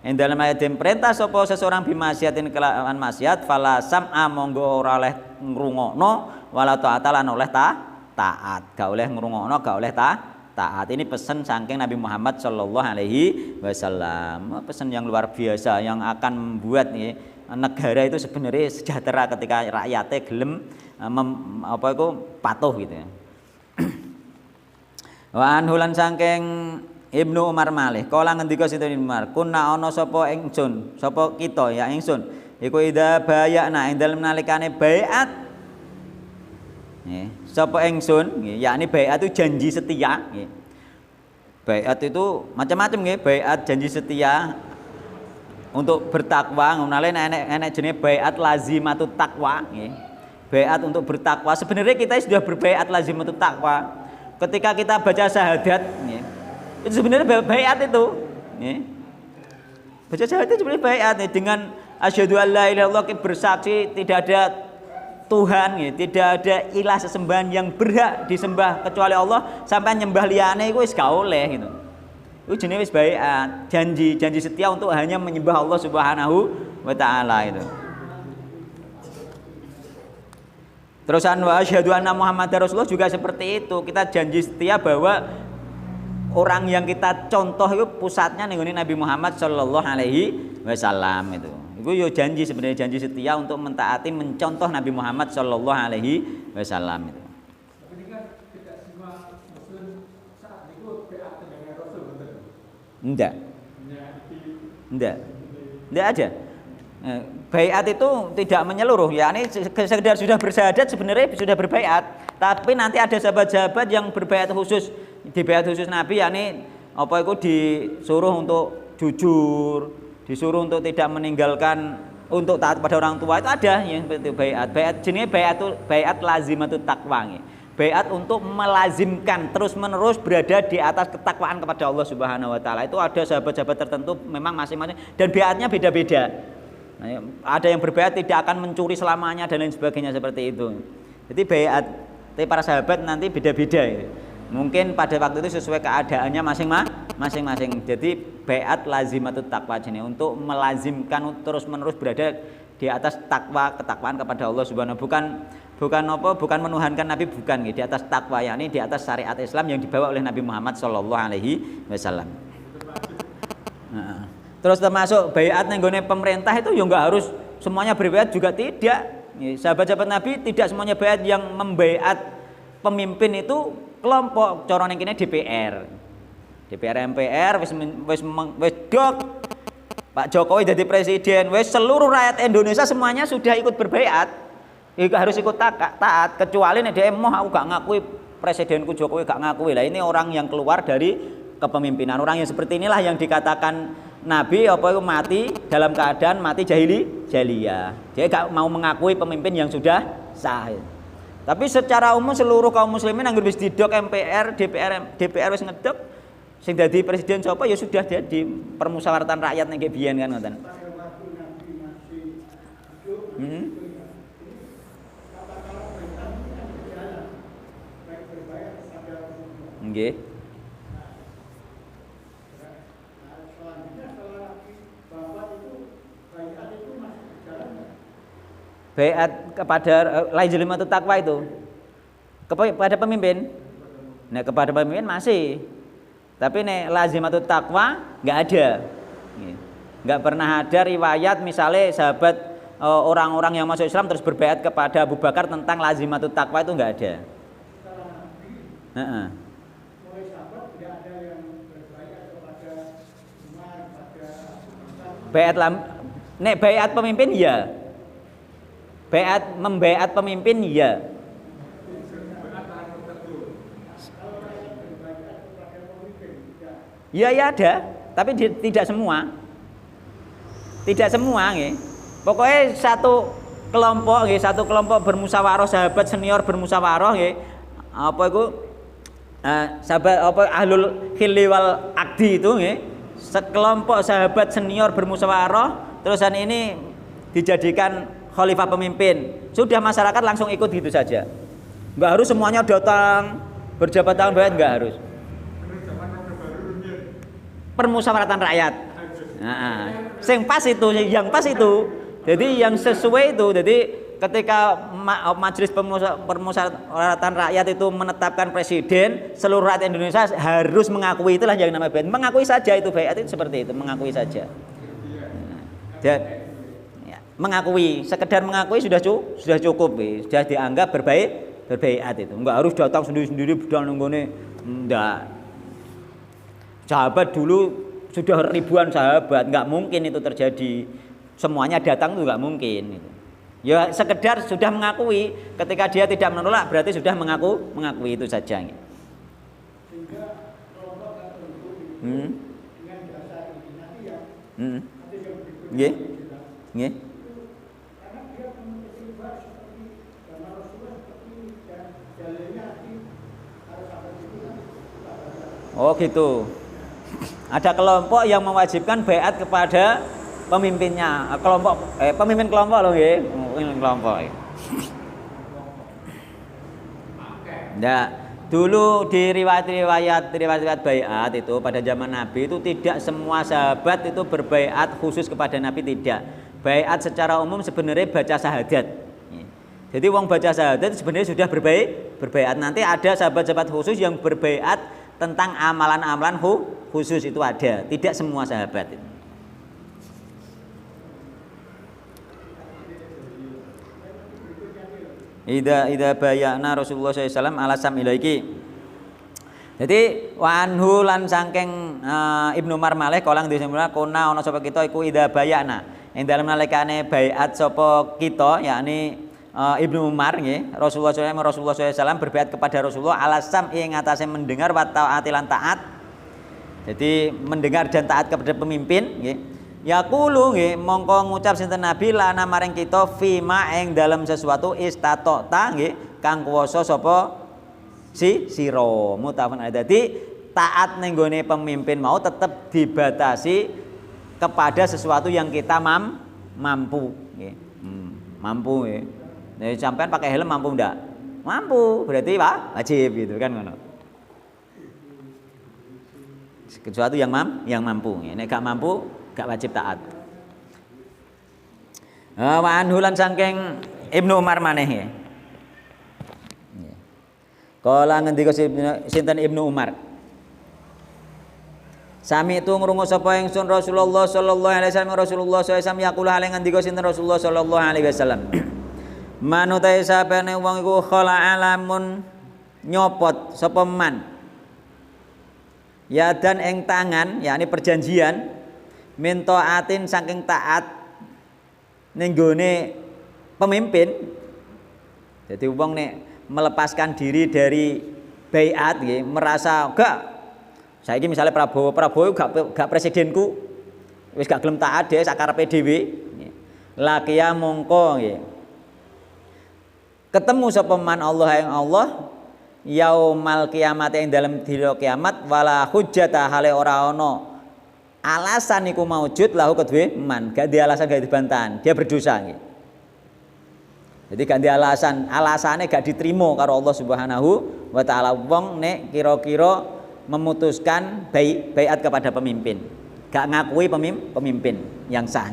ing dalem ayat den perintah sapa seseorang bimasiatin kelawan maksiat fala sam'a monggo ora oleh ngrungokno wala ta'ata lan oleh taat. Gak oleh ngrungokno, gak oleh taat. Ini pesan saking Nabi Muhammad sallallahu alaihi wasallam. Pesan yang luar biasa yang akan membuat negara itu sebenarnya sejahtera ketika rakyatnya gelem patuh gitu ya. Wa anhulan saking Ibnu Umar malih kala ngendika sinten Ibnu Umar kunna ana sapa ingsun sapa kita ya ingsun iku ida bayana ing dalem nalikane baiat nggih sapa ingsun nggih yakni baiat itu janji setia nggih baiat itu macam-macam nggih baiat janji setia untuk bertakwa ngunale enek jenenge baiat lazimatut takwa nggih baiat untuk bertakwa sebenarnya kita sudah berbaiat lazimatut takwa ketika kita baca syahadat nggih itu sebenarnya baiat itu. Baca syahadat itu sebenarnya baiat dengan asyhadu alla ilaha illallah bersaksi tidak ada Tuhan, tidak ada ilah sesembahan yang berhak disembah kecuali Allah sampai nyembah liyane iku wis gak oleh gitu. Itu jenenge wis baiat, janji setia untuk hanya menyembah Allah Subhanahu wa taala itu. Terusan wa asyhadu anna Muhammadar Rasulullah juga seperti itu. Kita janji setia bahwa orang yang kita contoh itu pusatnya ning Nabi Muhammad sallallahu alaihi wasallam itu. Itu yo janji sebenarnya janji setia untuk mentaati mencontoh Nabi Muhammad sallallahu alaihi wasallam itu. Tapi kan tidak semua muslim saat itu baiat dengan Rasul betul. Enggak. Enggak aja. Baiat itu tidak menyeluruh ya ini sekedar sudah bersyahadat sebenarnya sudah berbaiat tapi nanti ada sahabat-sahabat yang berbaiat khusus di baiat khusus Nabi yakni apa itu disuruh untuk jujur disuruh untuk tidak meninggalkan untuk taat pada orang tua itu ada yang seperti baiat jenis baiat lazimatut taqwa baiat untuk melazimkan terus-menerus berada di atas ketakwaan kepada Allah Subhanahu wa taala itu ada sahabat-sahabat tertentu memang masing-masing dan baiatnya beda-beda. Nah, ada yang berbaiat tidak akan mencuri selamanya dan lain sebagainya seperti itu. Jadi baiat para sahabat nanti beda-beda gitu. Mungkin pada waktu itu sesuai keadaannya masing-masing. Jadi baiat lazimatut taqwa jenis untuk melazimkan terus-menerus berada di atas ketakwaan kepada Allah Subhanahu bukan menuhankan Nabi bukan di atas takwa yakni di atas syariat Islam yang dibawa oleh Nabi Muhammad sallallahu alaihi wasallam. Terus termasuk baiat ning gone pemerintah itu ya enggak harus semuanya berbaiat juga tidak. Sahabat-sahabat Nabi tidak semuanya baiat yang membaiat pemimpin itu kelompok cara ning kene DPR MPR wis dok Pak Jokowi jadi presiden wis seluruh rakyat Indonesia semuanya sudah ikut berbaiat harus ikut taat kecuali nek dia mau aku gak ngakui presidenku Jokowi gak ngakui lah ini orang yang keluar dari kepemimpinan orang yang seperti inilah yang dikatakan Nabi apa itu mati dalam keadaan mati jahiliyah. Dia gak mau mengakui pemimpin yang sudah sah. Tapi secara umum seluruh kaum muslimin yang wis didok MPR, DPR wis ngedok sing dadi presiden sapa ya sudah jadi permusyawaratan rakyat ning biyen kan ngoten. Nggih. Baiat kepada lazimatut taqwa itu kepada pemimpin. Nah, kepada pemimpin masih. Tapi nek lazimatut taqwa enggak ada. Enggak pernah ada riwayat misalnya sahabat orang-orang yang masuk Islam terus berbaiat kepada Abu Bakar tentang lazimatut taqwa itu enggak ada. Heeh. Nek baiat pemimpin ya. Membaiat pemimpin ya. Ya ada, tapi tidak semua. Tidak semua nggih. Pokoknya satu kelompok bermusyawarah, sahabat senior bermusyawarah nggih. Apa itu? Sahabat ahlul khilli wal aqdi itu nggih. Sekelompok sahabat senior bermusyawarah, terusan ini dijadikan khalifah pemimpin. Sudah masyarakat langsung ikut gitu saja. Enggak harus semuanya datang berjabat tangan bayat, enggak harus. Permusyawaratan rakyat. Yang pas itu. Jadi yang sesuai itu. Jadi ketika majelis permusyawaratan rakyat itu menetapkan presiden, seluruh rakyat Indonesia harus mengakui, itulah yang namanya baiat. Mengakui saja itu baiat itu seperti itu, mengakui saja. Mengakui, sekedar mengakui sudah cukup, sudah dianggap berbaiat itu. Enggak harus datang sendiri-sendiri budal nunggone, enggak. Sahabat dulu sudah ribuan sahabat, enggak mungkin itu terjadi. Semuanya datang itu enggak mungkin itu. Ya sekedar sudah mengakui, ketika dia tidak menolak berarti sudah mengakui itu saja. Nggih. Nggih. Oh gitu. Ada kelompok yang mewajibkan baiat kepada pemimpinnya. Pemimpin kelompok loh nggih. Pemimpin kelompok. Nah, dulu di riwayat baiat itu pada zaman Nabi itu tidak semua sahabat itu berbaiat khusus kepada Nabi, tidak. Baiat secara umum sebenarnya baca syahadat. Jadi wong baca syahadat sebenarnya sudah berbaiat. Nanti ada sahabat-sahabat khusus yang berbaiat tentang amalan-amalan khusus itu ada, tidak semua sahabat itu. Ida bayana Rasulullah SAW ala samilaiki. Jadi wanhu lan saking Ibnu Umar malih kolang disemula kuna ana sapa kita iku ida bayana. Ing dalem nalikane baiat sapa kita yakni Ibnu Umar nggih, Rasulullah SAW berbaiat kepada Rasulullah alasam ing atase mendengar wa taati lan taat. Jadi mendengar dan taat kepada pemimpin nggih. Yaqulu nggih mongko ngucap sinten Nabi lana maring kita fima ing dalam sesuatu istatota nggih kang kuwasa sapa sira mutafan. Dadi taat ning gone pemimpin mau tetap dibatasi kepada sesuatu yang kita mampu nggih. Mampu nggih. Nek sampean pakai helm mampu ndak? Mampu, berarti wajib gitu kan ngono. Sesuatu yang mampu. Nek gak mampu, gak wajib taat. Wa anhulan saking Ibnu Umar maneh. Kala ngendika sinten Ibnu Umar. Sami itu ngrungu sapa ingsun Rasulullah sallallahu alaihi wasallam Rasulullah sallallahu alaihi wasallam yaqulu hale ngendika sinten Rasulullah sallallahu alaihi wasallam. Manutai sapene wong iku khala alamun nyopot sapa man ya dan ing tangan yakni perjanjian min taatin saking taat ning gone pemimpin. Jadi wong nek melepaskan diri dari baiat nggih merasa gak saiki misalnya Prabowo gak presidenku wis gak gelem taat dhewe sakarepe dhewe lakia mongko nggih ketemu sapa man Allah yang Allah yaumal kiamat ing dalam dina kiamat wala hujjata hale ora ana alasan iku maujud lahu kedue man gak di alasan gak dibantahan dia berdosa nggih. Jadi gak di alasannya gak diterima karo Allah Subhanahu wa taala wong nek kira-kira memutuskan baiat kepada pemimpin gak ngakui pemimpin yang sah.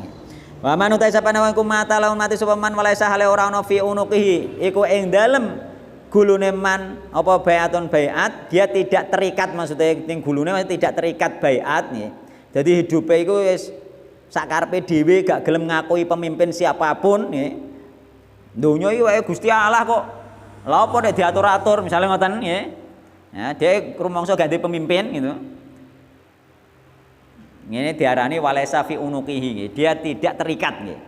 Wa man utai sapane wong mata lawan mati sapa man walaisa hale ora ana fi unuqihi iku ing dalem gulune man apa baiatun baiat dia tidak terikat, maksudnya ning gulune tidak terikat baiat nggih. Jadi hidupe iku wis sakarepe dhewe gak gelem ngakui pemimpin siapapun nggih. Donya iki wae Gusti Allah kok. Lha apa nek diatur-atur misalnya ngoten nggih. Ya, dia rumangsa ganti pemimpin gitu. Ini diarani walaysa fi unuqihi nggih. Dia tidak terikat nggih.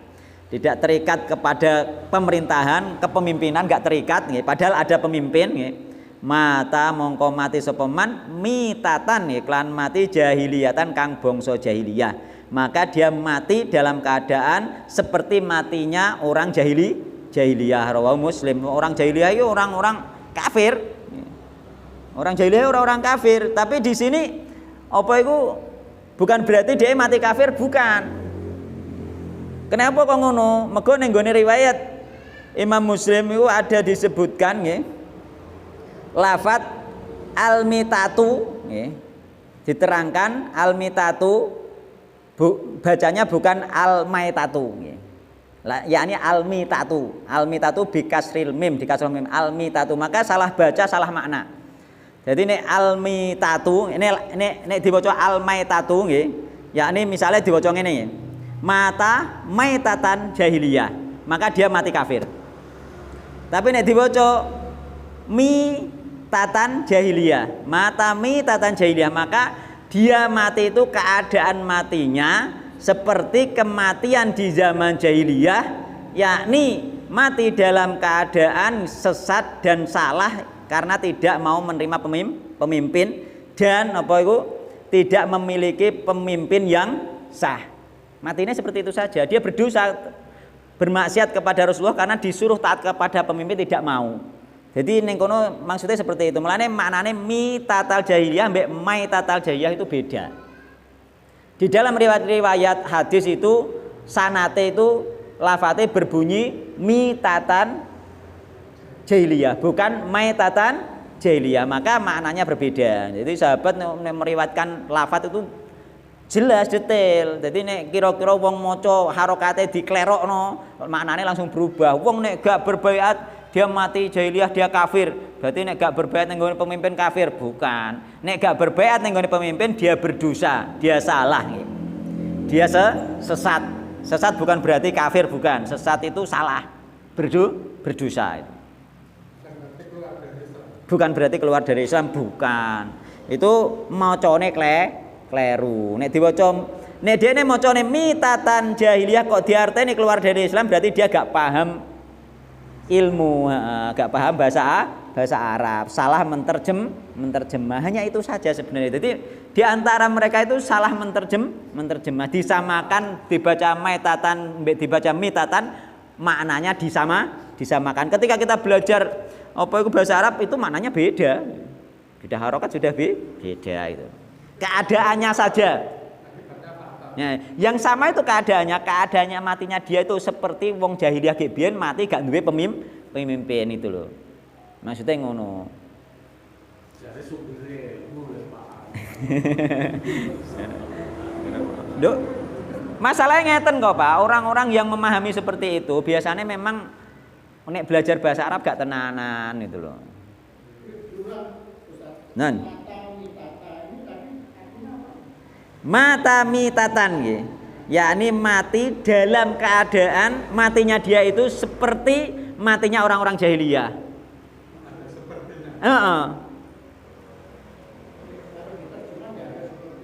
Tidak terikat kepada pemerintahan, kepemimpinan enggak terikat nggih. Padahal ada pemimpin nggih. Mata mongko mati sapa man mitatan iklan mati jahiliyatan kang bangsa jahiliyah, maka dia mati dalam keadaan seperti matinya orang jahiliyah. Rawahu Muslim. Orang jahiliyah itu orang-orang kafir. Orang jahiliyah orang-orang kafir, tapi di sini apa itu bukan berarti dia mati kafir, bukan. Kenapa kok ngono? Mergo ning gone riwayat Imam Muslim itu ada disebutkan nggih. Lafat al-mitatu diterangkan al-mitatu bacanya bukan al-maitatu yakni al-mitatu. Al-mitatu bikasril mim, dikasril mim al-mitatu, maka salah baca salah makna. Jadi ini al-mitatu ini dibaca al-maitatu nggih, yakni misalnya dibaca ngene nggih. Mata maitatan jahiliyah, maka dia mati kafir. Tapi nek dibaca mitatan jahiliyah, mata mitatan jahiliyah, maka dia mati itu keadaan matinya seperti kematian di zaman jahiliyah, yakni mati dalam keadaan sesat dan salah karena tidak mau menerima pemimpin dan apa itu tidak memiliki pemimpin yang sah. Matinya seperti itu saja. Dia berdosa, bermaksiat kepada Rasulullah karena disuruh taat kepada pemimpin tidak mau. Jadi ning kono maksudnya seperti itu. Mulane maknane mitatal jahiliyah mbek maitatal jahiliyah itu beda. Di dalam riwayat hadis itu sanate itu lafate berbunyi mitatan jahiliyah, bukan maitatan jahiliyah. Maka maknanya berbeda. Jadi sahabat meriwayatkan lafat itu jelas detail. Jadi nek kira-kira wong maca harokate diklerokno, maknane langsung berubah. Wong nek gak berbaiat dia mati jahiliyah, dia kafir. Berarti nek gak berbaiat ning pemimpin kafir, bukan. Nek gak berbaiat ning pemimpin dia berdosa, dia salah. Dia sesat. Sesat bukan berarti kafir, bukan. Sesat itu salah. Berdosa itu. Bukan berarti keluar dari Islam, bukan. Itu macane kleru. Nek diwaca nek dene macane mitatan jahiliyah kok diarteni keluar dari Islam, berarti dia gak paham ilmu, gak paham bahasa Arab, salah menerjemah. Hanya itu saja sebenarnya. Jadi di antara mereka itu salah menerjemah, disamakan, dibaca maitatan, dibaca mitatan, maknanya disamakan. Ketika kita belajar apa itu bahasa Arab itu maknanya beda harokat sudah beda itu. Keadaannya saja. Ya, yang sama itu keadaannya matinya dia itu seperti wong jahiliyah gebien mati gak duwe pemimpin itu loh. Maksudnya ngono. Jare sumbere ilmu Pak. Duk. Masalahnya ngeten kok Pak, orang-orang yang memahami seperti itu biasanya memang nek belajar bahasa Arab gak tenanan itu loh. Nan. Mata mitatan nggih. Yakni mati dalam keadaan matinya dia itu seperti matinya orang-orang jahiliyah.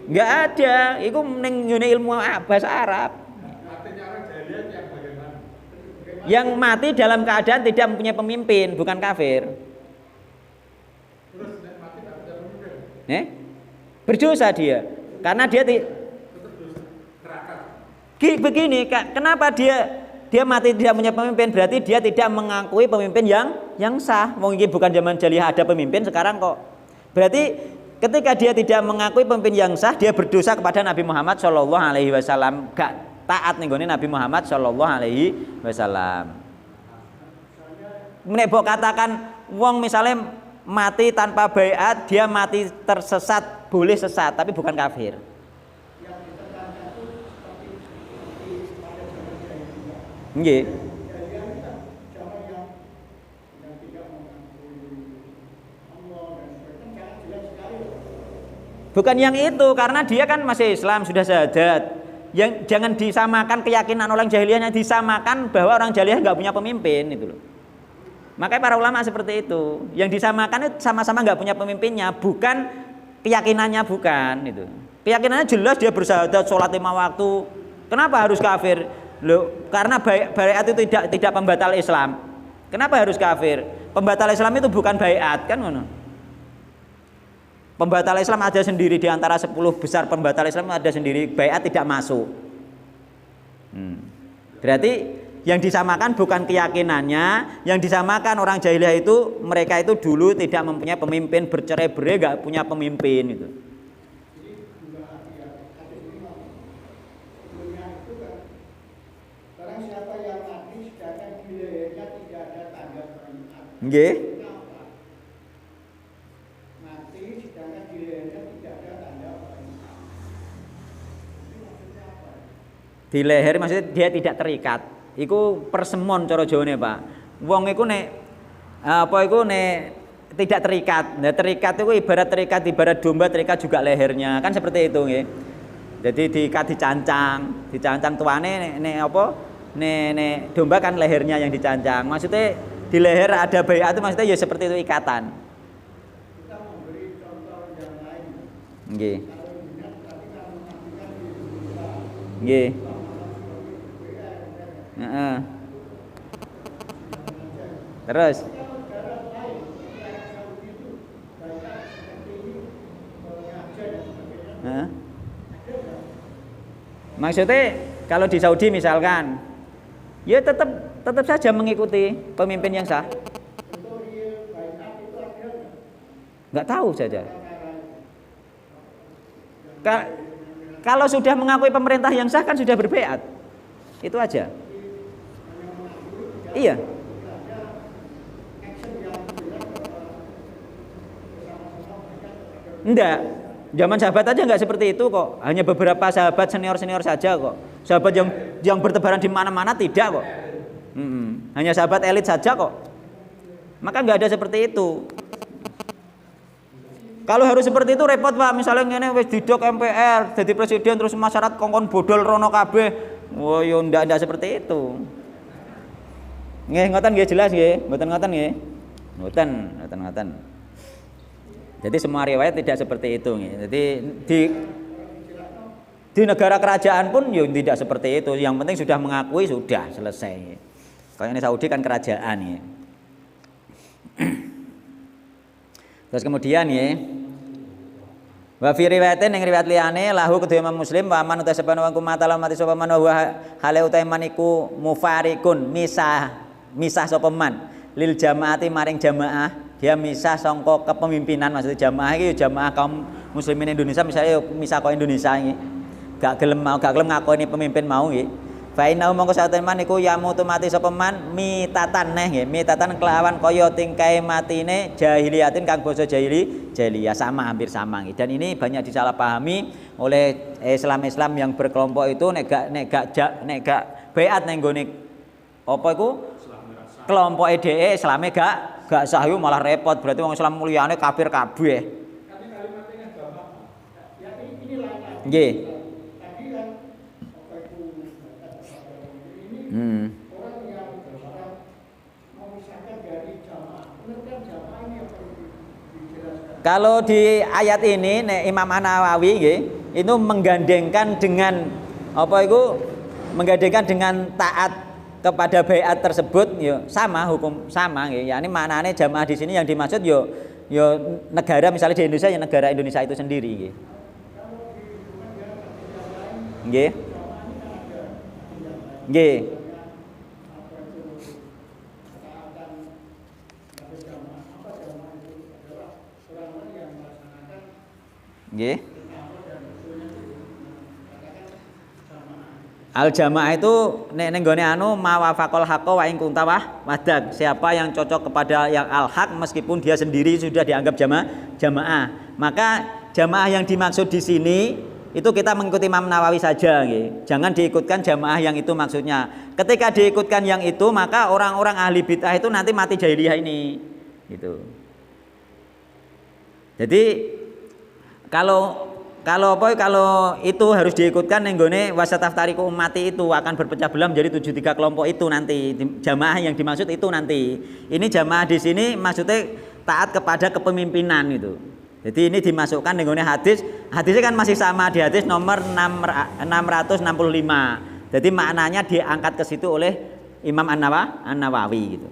Enggak ada, itu ning ilmu bahasa Arab. Matinya orang jahiliyah yang bagaimana? Yang mati dalam keadaan tidak mempunyai pemimpin, bukan kafir. Terus mati tidak punya pemimpin. Berdosa dia. Karena dia begini, kenapa dia mati tidak punya pemimpin? Berarti dia tidak mengakui pemimpin yang sah. Mungkin bukan zaman jahiliyah ada pemimpin, sekarang kok. Berarti ketika dia tidak mengakui pemimpin yang sah, dia berdosa kepada Nabi Muhammad SAW. Gak taat nih Nabi Muhammad SAW. Nek mbok katakan wong misalnya mati tanpa baiat, dia mati tersesat, boleh sesat tapi bukan kafir. Nggih. Bukan yang itu, karena dia kan masih Islam, sudah syahadat. Yang jangan disamakan keyakinan orang jahiliyahnya, disamakan bahwa orang jahiliyah nggak punya pemimpin itu loh. Makanya para ulama seperti itu. Yang disamakan itu sama-sama nggak punya pemimpinnya, bukan keyakinannya, bukan itu. Keyakinannya jelas dia bersyahadat, sholat 5 waktu. Kenapa harus kafir? Loh, karena baiat itu tidak pembatal Islam. Kenapa harus kafir? Pembatal Islam itu bukan baiat, kan ngono. Pembatal Islam ada sendiri, di antara 10 besar pembatal Islam ada sendiri, baiat tidak masuk. Berarti yang disamakan bukan keyakinannya, yang disamakan orang jahiliyah itu mereka itu dulu tidak mempunyai pemimpin, bercerai-berai, nggak punya pemimpin itu. Nggih. Di leher maksudnya dia tidak terikat. Iku persemon cara Jawane, Pak. Wong iku nek tidak terikat. Nah, terikat itu ibarat domba terikat juga lehernya. Kan seperti itu nggih. Jadi diikat dicancang tuane nek domba kan lehernya yang dicancang. Maksudnya di leher ada baiat itu maksudnya ya seperti itu ikatan. Kita memberi contoh yang lain. Nggih. Nggih. Terus maksudnya kalau di Saudi misalkan ya tetap saja mengikuti pemimpin yang sah. Nggak tahu saja. Kalau sudah mengakui pemerintah yang sah kan sudah berbaiat. Itu aja. Iya. Enggak. Zaman sahabat aja enggak seperti itu kok. Hanya beberapa sahabat senior saja kok. Sahabat yang bertebaran di mana-mana tidak kok. Hanya sahabat elit saja kok. Maka enggak ada seperti itu. Kalau harus seperti itu repot, Pak. Misalnya ngene wis didok MPR, jadi presiden terus masyarakat kongkon bodol rono kabeh. Wah, yo ndak seperti itu. Nggih, ngoten nggih jelas nggih, mboten ngoten nggih. Mboten. Jadi semua riwayat tidak seperti itu nggih. Jadi di negara kerajaan pun yo tidak seperti itu. Yang penting sudah mengakui sudah selesai. Kalau ini Saudi kan kerajaan ya. Terus kemudian ya, wa fi riwayatin ing riwayat liyane lahu kedhe Imam Muslim wa man uta sabana wa kumatalam mati sapa man wa hale uta maniku mufarikun misah sapa man lil jamaati maring jamaah, dia misah sangka kepemimpinan, maksudnya jamaah iki jamaah kaum muslimin Indonesia misalnya misah kok Indonesia iki gak gelem ngakoni pemimpin mau nggih. Fa inna mongko saten man iku yamutu mati sapa man mitatan nggih, mitatan kelawan kaya tingkae matine jahiliyatin kang basa jahiliyah sama hampir sama nggih. Dan ini banyak disalahpahami oleh Islam yang berkelompok itu nek gak baiat ning gone apa iku kelompok DE Islame gak sah iku malah repot, berarti wong Islam muliyane kafir kabeh. Tapi kalimatnya bapak. Ya ini lain. Nggih. Orang yang memisahkan dari jamaah, pengertian jamaah ini yang perlu dijelaskan. Kalau di ayat ini Imam An-Nawawi nggih, itu menggandengkan dengan apa itu? Menggandengkan dengan taat kepada baiat tersebut ya sama hukum sama nggih. Yani maknane jamaah di sini yang dimaksud yo negara misalnya di Indonesia ya negara Indonesia itu sendiri nggih. Nggih. Nggih. Nggih. Al jamaah itu nek nggone anu mawafaqal haqqa wa in kunta wadak. Siapa yang cocok kepada yang al haq meskipun dia sendiri sudah dianggap jamaah. Maka jamaah yang dimaksud di sini itu kita mengikuti Imam Nawawi saja nggih. Jangan diikutkan jamaah yang itu maksudnya. Ketika diikutkan yang itu maka orang-orang ahli bid'ah itu nanti mati jahiliyah ini. Gitu. Jadi kalau itu harus diikutkan nenggone wasataftariku ummati itu akan berpecah belah menjadi 73 kelompok itu nanti. Jamaah yang dimaksud itu nanti. Ini jamaah di sini maksudnya taat kepada kepemimpinan itu. Jadi ini dimasukkan dengan hadis. Hadisnya kan masih sama di hadis nomor 665. Jadi maknanya diangkat ke situ oleh Imam An-Nawawi gitu.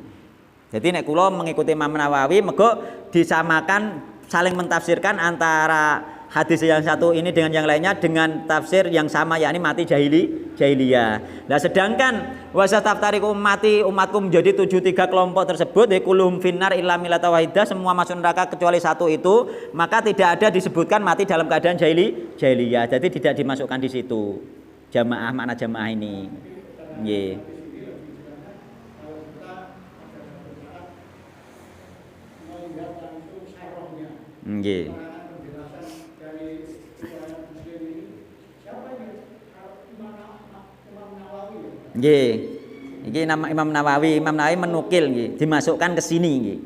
Jadi nek kula mengikuti Imam Nawawi mergo disamakan saling mentafsirkan antara hadis yang satu ini dengan yang lainnya dengan tafsir yang sama yakni mati jahiliyah. Nah sedangkan wasataftariqu umatku menjadi 73 kelompok tersebut kulluhum finnar illa millata wahidah, semua masuk neraka kecuali satu itu, maka tidak ada disebutkan mati dalam keadaan jahiliyah. Jadi tidak dimasukkan di situ. Jamaah makna jamaah ini. Nggih. Nggih. Nggih. Iki nama Imam Nawawi menukil nggih, dimasukkan ke sini nggih.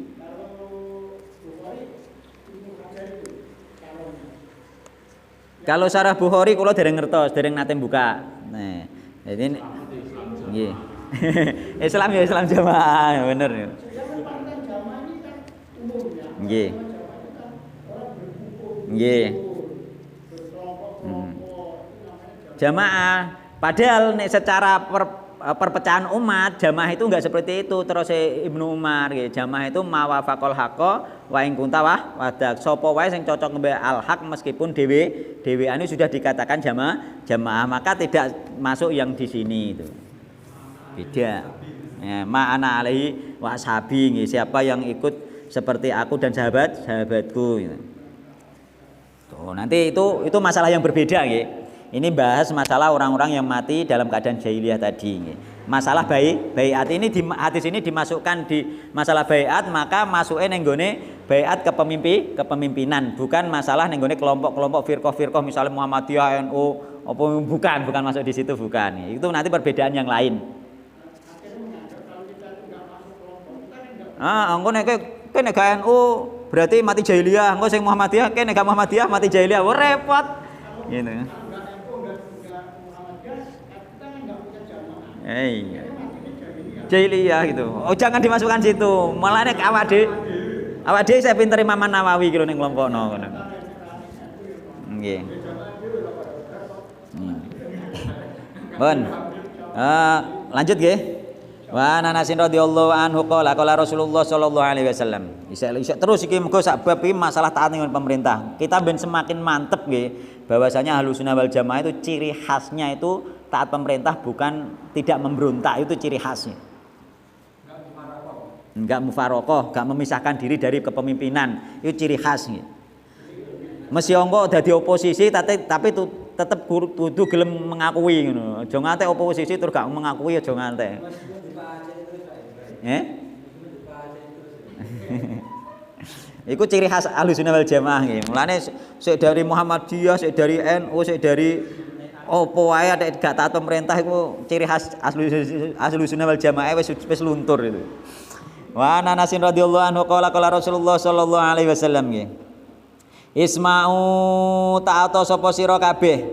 Kalau Syarah Bukhari kula dereng ngertos, dereng nate buka. Nah, jadi nggih. Islam ya Islam jamaah, bener ya. Nggih. Nggih. Jamaah. Padahal nek secara perpecahan umat jamaah itu enggak seperti itu. Terus Ibnu Umar nggih, jamaah itu mawafaqul haqqo wa in kunta wadak. Sapa wae sing cocok ngembek al haq meskipun dheweane sudah dikatakan jamaah, maka tidak masuk yang di sini itu. Beda. Ya, ma'ana alaihi wa ashabi nggih, siapa yang ikut seperti aku dan sahabatku gitu. Tuh, nanti itu masalah yang berbeda nggih. Ini bahas masalah orang-orang yang mati dalam keadaan jahiliyah tadi nggih. Masalah baiat ini hadis ini dimasukkan di masalah baiat, maka masuke ning gone baiat kepemimpinan, bukan masalah ning gone kelompok-kelompok firqah misalnya Muhammadiyah, NU, apa bukan masuk di situ bukan. Itu nanti perbedaan yang lain. Engko nek kene gak NU berarti mati jahiliyah, engko sing Muhammadiyah kene gak Muhammadiyah mati jahiliyah, wah repot. Gitu. Iya. Jahiliyah gitu. Oh jangan dimasukkan situ. Malah nek awak dhewe saya pinter Imam Nawawi gitu ning kelompokno ngono. Nggih. Bon. Lanjut nggih. Wa Anasin radhiyallahu anhu qala Rasulullah sallallahu alaihi wasallam. Isa terus iki muga sak bab iki masalah taat dengan pemerintah. Kita ben semakin mantep nggih bahwasanya Ahlussunnah wal Jamaah itu ciri khasnya itu taat pemerintah, bukan tidak memberontak, itu ciri khasnya. Enggak mufarokoh, enggak memisahkan diri dari kepemimpinan, itu ciri khasnya. Mesti engko dadi oposisi tapi tetep kudu gelem mengakui ngono. Aja ngate oposisi terus gak mengakui, aja ngate. Iku ciri khas Ahlussunnah wal Jamaah nggih. Mulane sik dari Muhammadiyah, sik dari NU, sik dari opo wae ada gak taat pemerintah iku ciri khas Ahlussunnah wal Jamaah wis luntur itu. Wa Anasin radhiyallahu anhu qala Rasulullah sallallahu alaihi wasallam nggih. Isma'u ta'ata sapa sira kabeh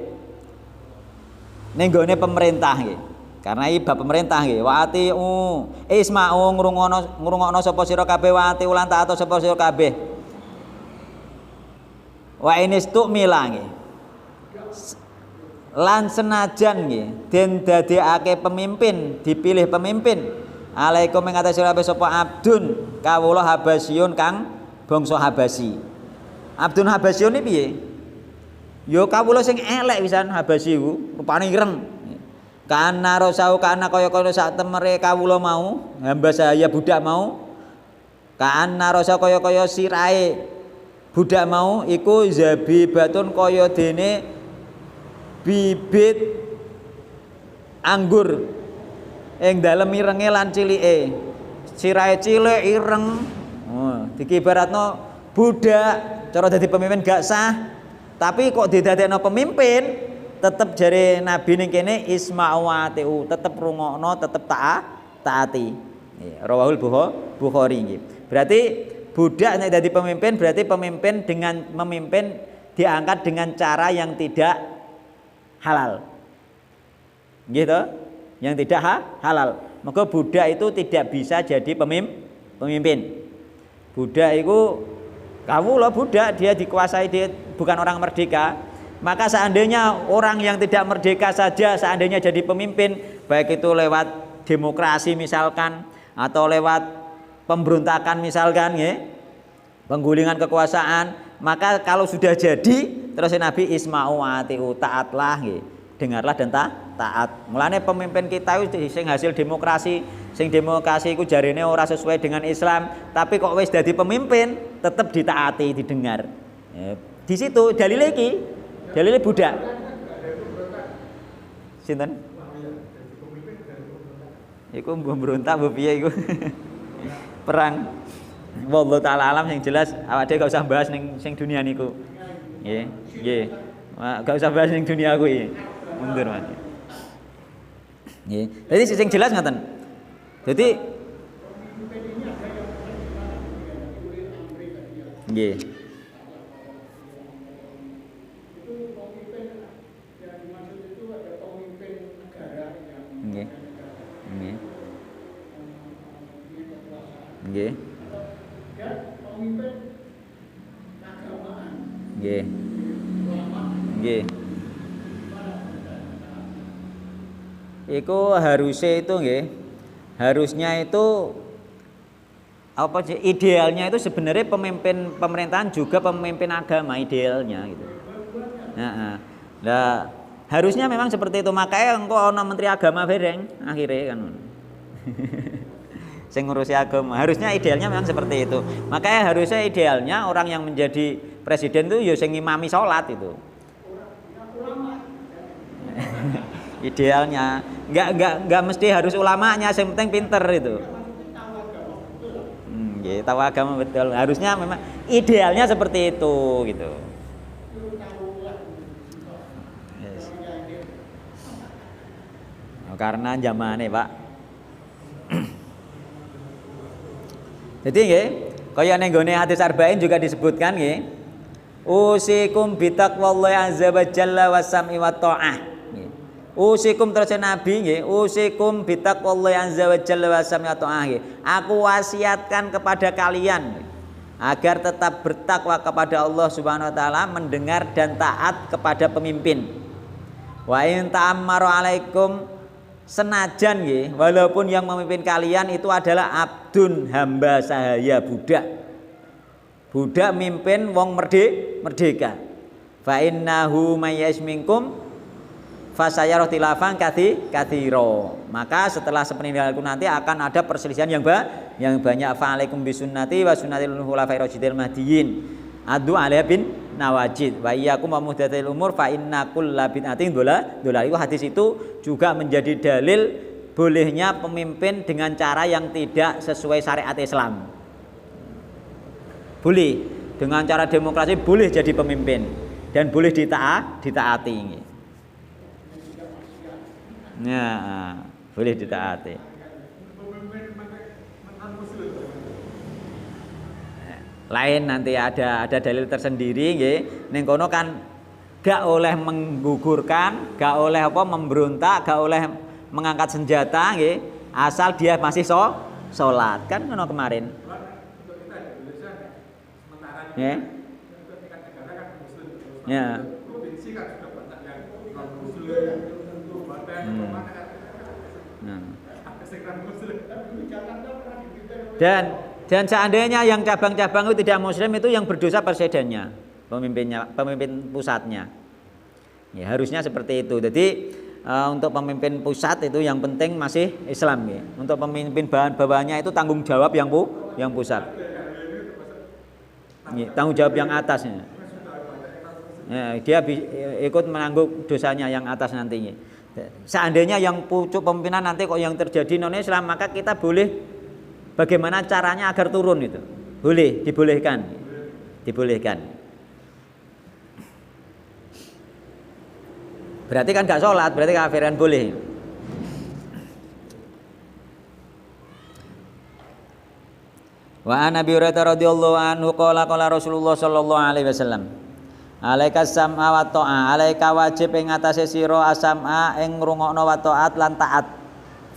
ning gone pemerintah nggih. Karena iki bab pemerintah nggih. Wa atiu isma'u ngrungokno sapa sira kabeh wa ati ulan ta'ata sapa sira kabeh. Wa inistu mila nggih. Lan senajan nggih den dadekake pemimpin, dipilih pemimpin. Alaikum ing atase sira sapa abdun kawula Habasyun kang bangsa Habasyi. Abdun Habasyun iki piye? Ya kawula sing elek pisan Habasyi ku, rupane ireng. Kana rosau kana kaya-kaya sak temere kawula mau, hamba saya budak mau. Kana rosau kaya-kaya sirahe budak mau iku zabibatun kaya dene bibit anggur ing dalem irenge lan cilike. Sirahe cilik ireng. Oh, dikibaratno budak, cara dadi pemimpin gak sah. Tapi kok didadekno pemimpin, tetep jare Nabi ning kene isma'u wa atiu, tetep rungokno, tetep taati. Rawahul Bukhari nggih. Berarti budak nek dadi pemimpin berarti pemimpin dengan memimpin diangkat dengan cara yang tidak halal. Gitu? Yang tidak halal. Maka budak itu tidak bisa jadi pemimpin. Budak itu Kawula budak, dia dikuasai, dia bukan orang merdeka. Maka seandainya orang yang tidak merdeka saja seandainya jadi pemimpin, baik itu lewat demokrasi misalkan atau lewat pemberontakan misalkan ya, penggulingan kekuasaan, maka kalau sudah jadi terus Nabi isma'u wa ati'u, taatlah nggih. Dengarlah dan taat. Mulane pemimpin kita itu sing hasil demokrasi, sing demokrasi iku jarine ora sesuai dengan Islam, tapi kok wis dadi pemimpin tetap ditaati, didengar. Ya, di situ dalile iki, dalile budak. Sinten? Iku pemberontak mbok piye iku? Perang. Wallahu taala alam, yang jelas awake dhewe gak usah bahas ning sing dunia niku. Nggih, nggih. Gak usah bahas ning dunia kuwi. Mundur Mas. Nggih. Jadi sing jelas ngoten. Jadi nggih. Nggih. Nggih. Nggih. Pemimpin keagamaan. Nggih. Nggih. Iku harusnya itu nggih. Harusnya itu apa sih idealnya itu sebenarnya pemimpin pemerintahan juga pemimpin agama idealnya gitu. Nah, harusnya memang seperti itu, makanya engko ana menteri agama bereng akhirnya kan. Sing ngurusi agama. Harusnya idealnya memang seperti itu. Makanya harusnya idealnya orang yang menjadi presiden itu ya sing ngimami salat itu. Idealnya enggak mesti harus ulamanya, yang penting pinter itu. Ya, tahu agama betul. Harusnya memang idealnya seperti itu gitu. Yes. Oh, karena zamane, Pak. Jadi nggih, kaya ning gone hadis arba'in juga disebutkan nggih. Usikum bitaqwallahi azza wa jalla wasam'i wa ta'ah. Usikum terus Nabi nggih, usikum bitaqwallahi azza wa jalla wa sam'i wa ta'ah. Aku wasiatkan kepada kalian agar tetap bertakwa kepada Allah Subhanahu wa taala, mendengar dan taat kepada pemimpin. Wa in ta'ammaru alaikum, senajan nggih, walaupun yang memimpin kalian itu adalah abdun, hamba sahaya, budak. Budak mimpin wong merdeka. Fa innahu mayyash minkum fasayara tilafan katsira. Maka setelah sepeninggalku nanti akan ada perselisihan yang banyak. Fa alaikum bisunnati wa sunnatil khulafa'ir rasyidil mahdiyyin. Adu alaiha bin nawajid wa iyyakum wa muhdatsatil umur fa inna kulla bid'atin dolal. Itu hadis itu juga menjadi dalil bolehnya pemimpin dengan cara yang tidak sesuai syariat Islam. Boleh dengan cara demokrasi, boleh jadi pemimpin dan boleh ditaati. Nah, boleh ditaati. Lain nanti ada dalil tersendiri nggih. Ning kono kan gak oleh menggugurkan, gak oleh memberontak, gak oleh mengangkat senjata nggih, asal dia masih salat. Kan ngono kemarin. Ya. Ya. Dan seandainya yang cabang-cabang itu tidak muslim, itu yang berdosa presidennya, pemimpin pusatnya. Ya, harusnya seperti itu. Jadi untuk pemimpin pusat itu yang penting masih Islam ya. Untuk pemimpin bawahannya itu tanggung jawab yang pusat. Ya, tanggung jawab yang atasnya. Ya, dia ikut menanggung dosanya yang atas nantinya. Seandainya yang pucuk pemimpinan nanti kok yang terjadi non Islam, maka kita boleh bagaimana caranya agar turun itu. Boleh, dibolehkan. Berarti kan gak sholat, berarti kafiran boleh. Wa an Abi Hurairah radhiyallahu anhu qala Rasulullah sallallahu alaihi wasallam, alaika sam'a wa ta'ah, alaika wajib ing atase sira asam'a ing ngrungokno wa ta'at lan taat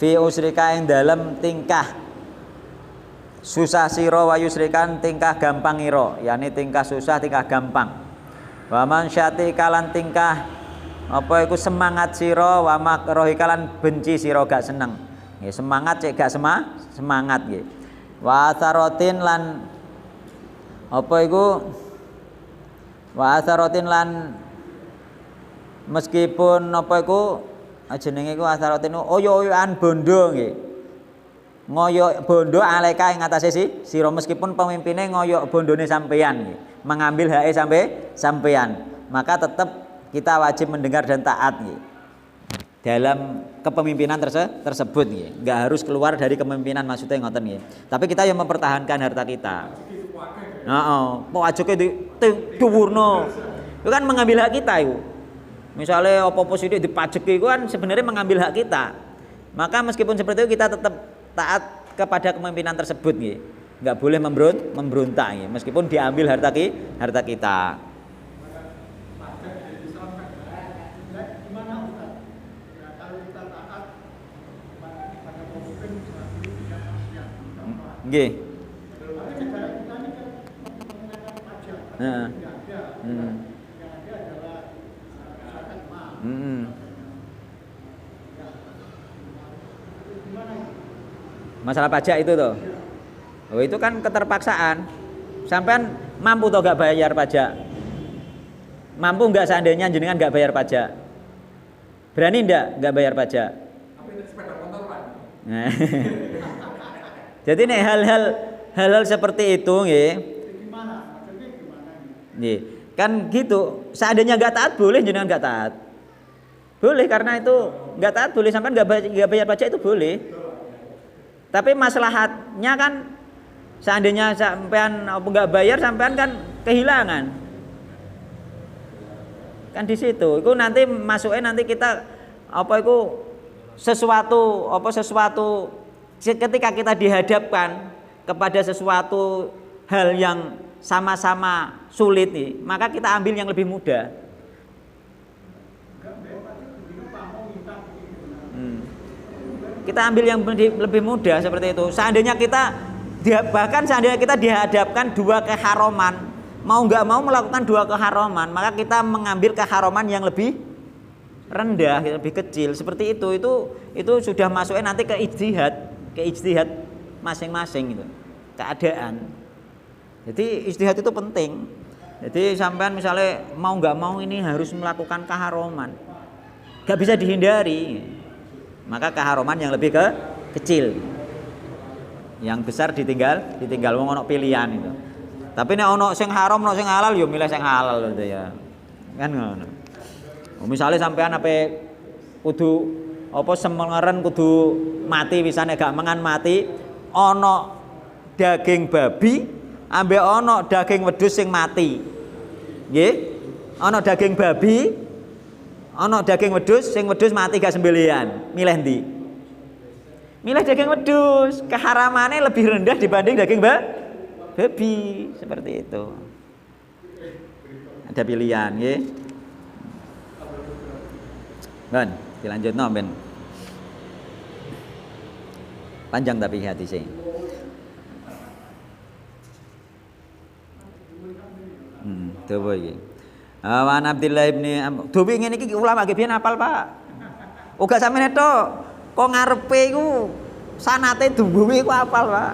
fi usrika ing dalem tingkah susah sira wa yusrikan tingkah gampang ira, yakni tingkah susah tingkah gampang. Wa man syati kalan tingkah apa iku semangat sira wa makrohi kalan benci sira gak seneng. Nggih semangat cek gak semangat nggih. Wa atharotin lan apa iku wa atharotin lan meskipun apa iku jenenge iku atharotin oyo-oyoan bondo nggih. Ngoyok bondo aleka ing atase sira meskipun pemimpinnya ngoyok bondone sampeyan nggih, mengambil hak sampeyan, maka tetap kita wajib mendengar dan taat nggih. Dalam kepemimpinan tersebut nggih. Enggak harus keluar dari kepemimpinan maksudnya ngoten nggih. Tapi kita yang mempertahankan harta kita. Heeh, pajoke diwurno. Itu kan mengambil hak kita itu. Misalnya apa-apa sithik dipajeki itu kan sebenarnya mengambil hak kita. Maka meskipun seperti itu kita tetap taat kepada kepemimpinan tersebut nggih. Enggak boleh memberontak nggih, meskipun diambil harta kita. Nggih. Heeh. Masalah pajak itu toh. Oh itu kan keterpaksaan. Sampean mampu toh gak bayar pajak? Mampu enggak seandainya jenengan gak bayar pajak? Berani enggak gak bayar pajak? Nah. Jadi nih hal-hal seperti itu nggih. Nggih. Kan gitu. Seandainya enggak taat boleh jenengan enggak taat. Boleh karena itu enggak taat boleh sampean enggak bayar pajak itu boleh. Tapi maslahatnya kan seandainya sampean apa enggak bayar sampean kan kehilangan. Kan di situ. Itu nanti masuknya nanti kita apa itu sesuatu ketika kita dihadapkan kepada sesuatu hal yang sama-sama sulit nih, maka kita ambil yang lebih mudah. Kita ambil yang lebih mudah seperti itu. Seandainya kita dihadapkan dua keharaman, mau nggak mau melakukan dua keharaman, maka kita mengambil keharaman yang lebih rendah, lebih kecil. Seperti itu sudah masuknya nanti ke ijtihad masing-masing itu keadaan. Jadi ijtihad itu penting. Jadi sampean misalnya mau nggak mau ini harus melakukan keharaman, nggak bisa dihindari. Maka keharaman yang lebih kecil, yang besar ditinggal wong ono pilihan itu. Tapi nek ono sing haram ono sing halal yo milih sing halal gitu ya. Kan ngono. Misalnya sampean ape kudu apa semengeren kudu mati wisane gak mangan mati, ono daging babi ambek ono daging wedhus sing mati. Nggih? Ono daging babi ana daging wedhus, sing wedhus mati gak sembelihan. Milih ndi? Milih daging wedhus, keharamannya lebih rendah dibanding daging babi. Seperti itu. Ada pilihan, nggih. Ben, dilanjutno ben. Panjang tapi hadisnya. Coba iki. Wan Abdillah ibni Duwi ngene iki ulama biyen apal, Pak. Uga sampeyan to kok ngarepe iku sanate duwe iku apal, Pak.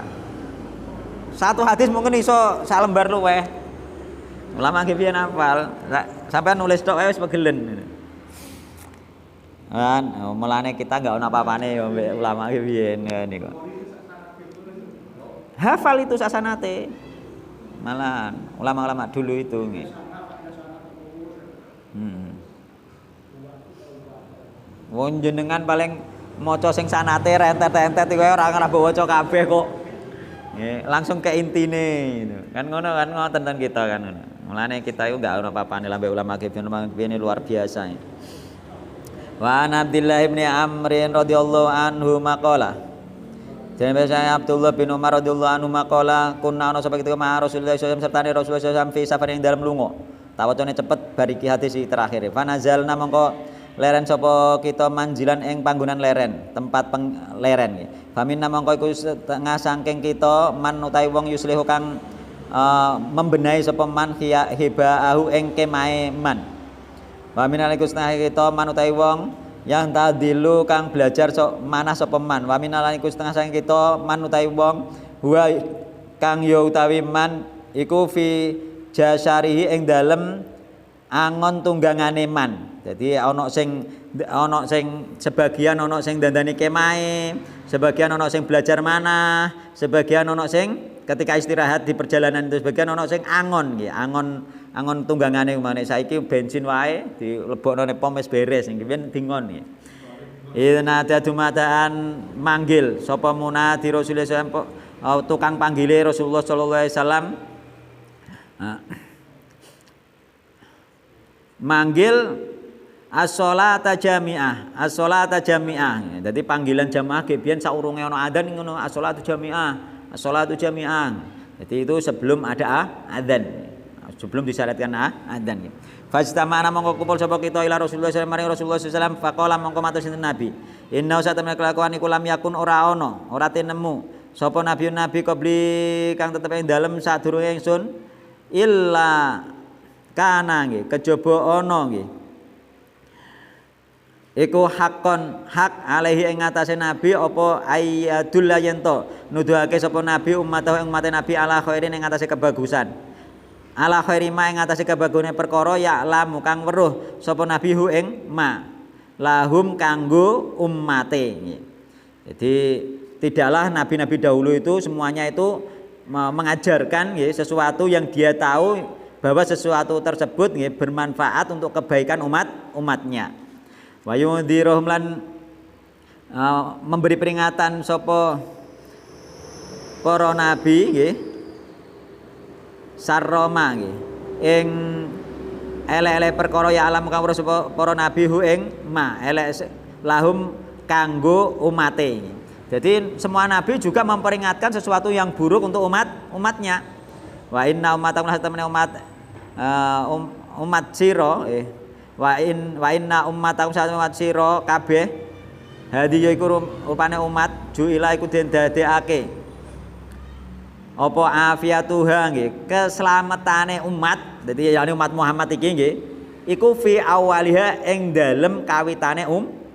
Satu hadis mungkin iso sak lembar luweh. Ulama biyen apal. Sampeyan nulis tok wae wis pegelen. Kan mulane kita enggak ono apa-apane yo mbek ulama biyen ngene kok. Hafal itu sasanate. Malah ulama-ulama dulu itu nggih. Wong jenengan paling maca sing sanate rentet-rentet iku ora ngarep waca kabeh kok. Nggih, langsung ke intine gitu. Kan ngono kan ngoten ten kita kan ngono. Mulane kita iku enggak ono apa-apane lambe ulama ini luar biasa. Wa Abdullah bin Amr radhiyallahu anhu maqala. Jadi saya Abdullah bin Umar radhiyallahu anhu maqala kunna ana sapa ketika Rasulullah sallallahu alaihi wasallam serta Rasulullah sallallahu alaihi wasallam fi safarin dalam lunga. Tawacane cepet bariki hadis terakhir. Fa nazalna mongko leren sapa kita manjilan ing panggonan leren, tempat leren nggih. Faminna mongko iku setengah saking kita man utawi wong yuslihu kang membenahi sapa man hibaahu ing kemahe man. Wa minal iku setengah kita man utawi wong yang tadilu kang belajar manah sapa man. Wa minal iku setengah saking kita man utawi wong huwa kang ya utawi man iku fi jasarihi ing dalem angon tunggangane man. Jadi ana sing sebagian ana sing dandani kemahe, sebagian ana sing belajar manah, sebagian ana sing ketika istirahat di perjalanan itu, sebagian ana sing angon nggih, angon tunggangane maneh saiki bensin wae dilebokno ne pom wis beres nggih ben dingon nggih. Ina dumadaan manggil sapa munadi Rasulullah sallallahu tukang panggile Rasulullah sallallahu alaihi wasallam manggil as-sholata jami'ah, as-sholata jami'ah. Jadi panggilan jamaah ge biyen saurunge ana adzan ngono as-sholatu jami'ah, as-sholatu jami'ah. Jadi itu sebelum ada adzan. Sebelum disyaratkan adzan. Fastamana mongko kumpul sapa kita ila Rasulullah sallallahu alaihi wasallam faqala mongko matur sinten Nabi. Inna satamna kelakuan iku lam yakun ora ana, ora tinemu. Sapa nabi qabli kang tetep ing dalem sadurunge ingsun illa kana nggih kejaba ana nggih. Iku hakon hak alaihi ing ngatasé nabi apa ayadul layento nuduhake sapa nabi umat nabi ala khairin ing ngatasé kebagusan. Ala khairi ma ing ngatasé kebagune perkara ya lamu kang weruh sapa nabi hu ing ma lahum kanggo ummate. Jadi tidaklah nabi-nabi dahulu itu semuanya itu mengajarkan ya, sesuatu yang dia tahu bahwa sesuatu tersebut ya, bermanfaat untuk kebaikan umatnya. Wa yundhiruhum lan memberi peringatan sapa para nabi nggih sarroma nggih ing elek-elek perkara ya alam kang sapa para nabi hu ing ma elek lahum kanggo umate. Jadi semua nabi juga memperingatkan sesuatu yang buruk untuk umatnya. Wa inna ummatakum lahatamna umat sira wa inna ummatakum satu umat sira kabeh hadi yaiku rupane umat juila iku den dadekake apa afiatuha nggih keselamatane umat. Dadi yani umat Muhammad iki nggih iku fi awaliha ing dalem kawitane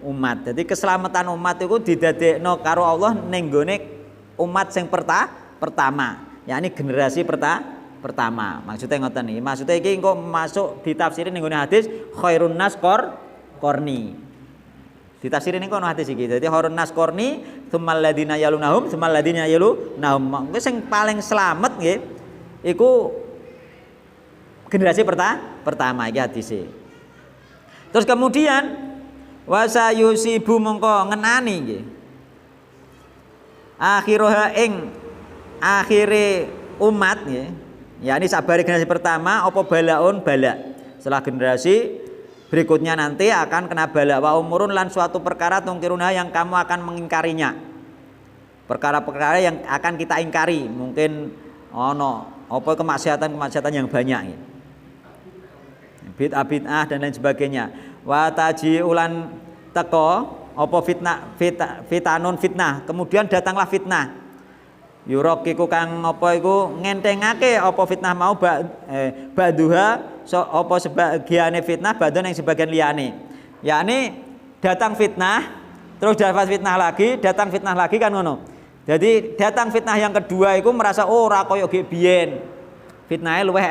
umat. Jadi keselamatan umat itu didadekno karo Allah ning gone umat sing pertama, yakni generasi pertama. Maksudnya ngoten iki. Maksudnya iki engko masuk ditafsirin ning gone hadis khairun nas qarni. Ditafsirin ning kono hadis iki. Dadi khairun nas qarni, tsummal ladina yalunahum, tsummal ladina yalunahum. Monggo sing paling slamet nggih iku generasi pertama iki hadise. Terus kemudian wasa yusibu mongko ngenani nggih akhiroha ing akhire umat nggih yakni sabari generasi pertama apa balaun bala. Setelah generasi berikutnya nanti akan kena bala wa umurun lan suatu perkara tungkiruna yang kamu akan mengingkarinya. Perkara-perkara yang akan kita ingkari, mungkin ono apa kemaksiatan yang banyak nggih. Bid'ah dan lain sebagainya. Wa taji ulan teko apa fitanun fitnah, kemudian datanglah fitnah yurokiku kang apa iku ngentengake apa fitnah mau baduha apa sebagiane fitnah badon yang sebagian liyane, yakni datang fitnah terus dapat fitnah lagi, datang fitnah lagi kan ngono. Jadi datang fitnah yang kedua iku merasa ora kaya ge biyen fitnahe luweh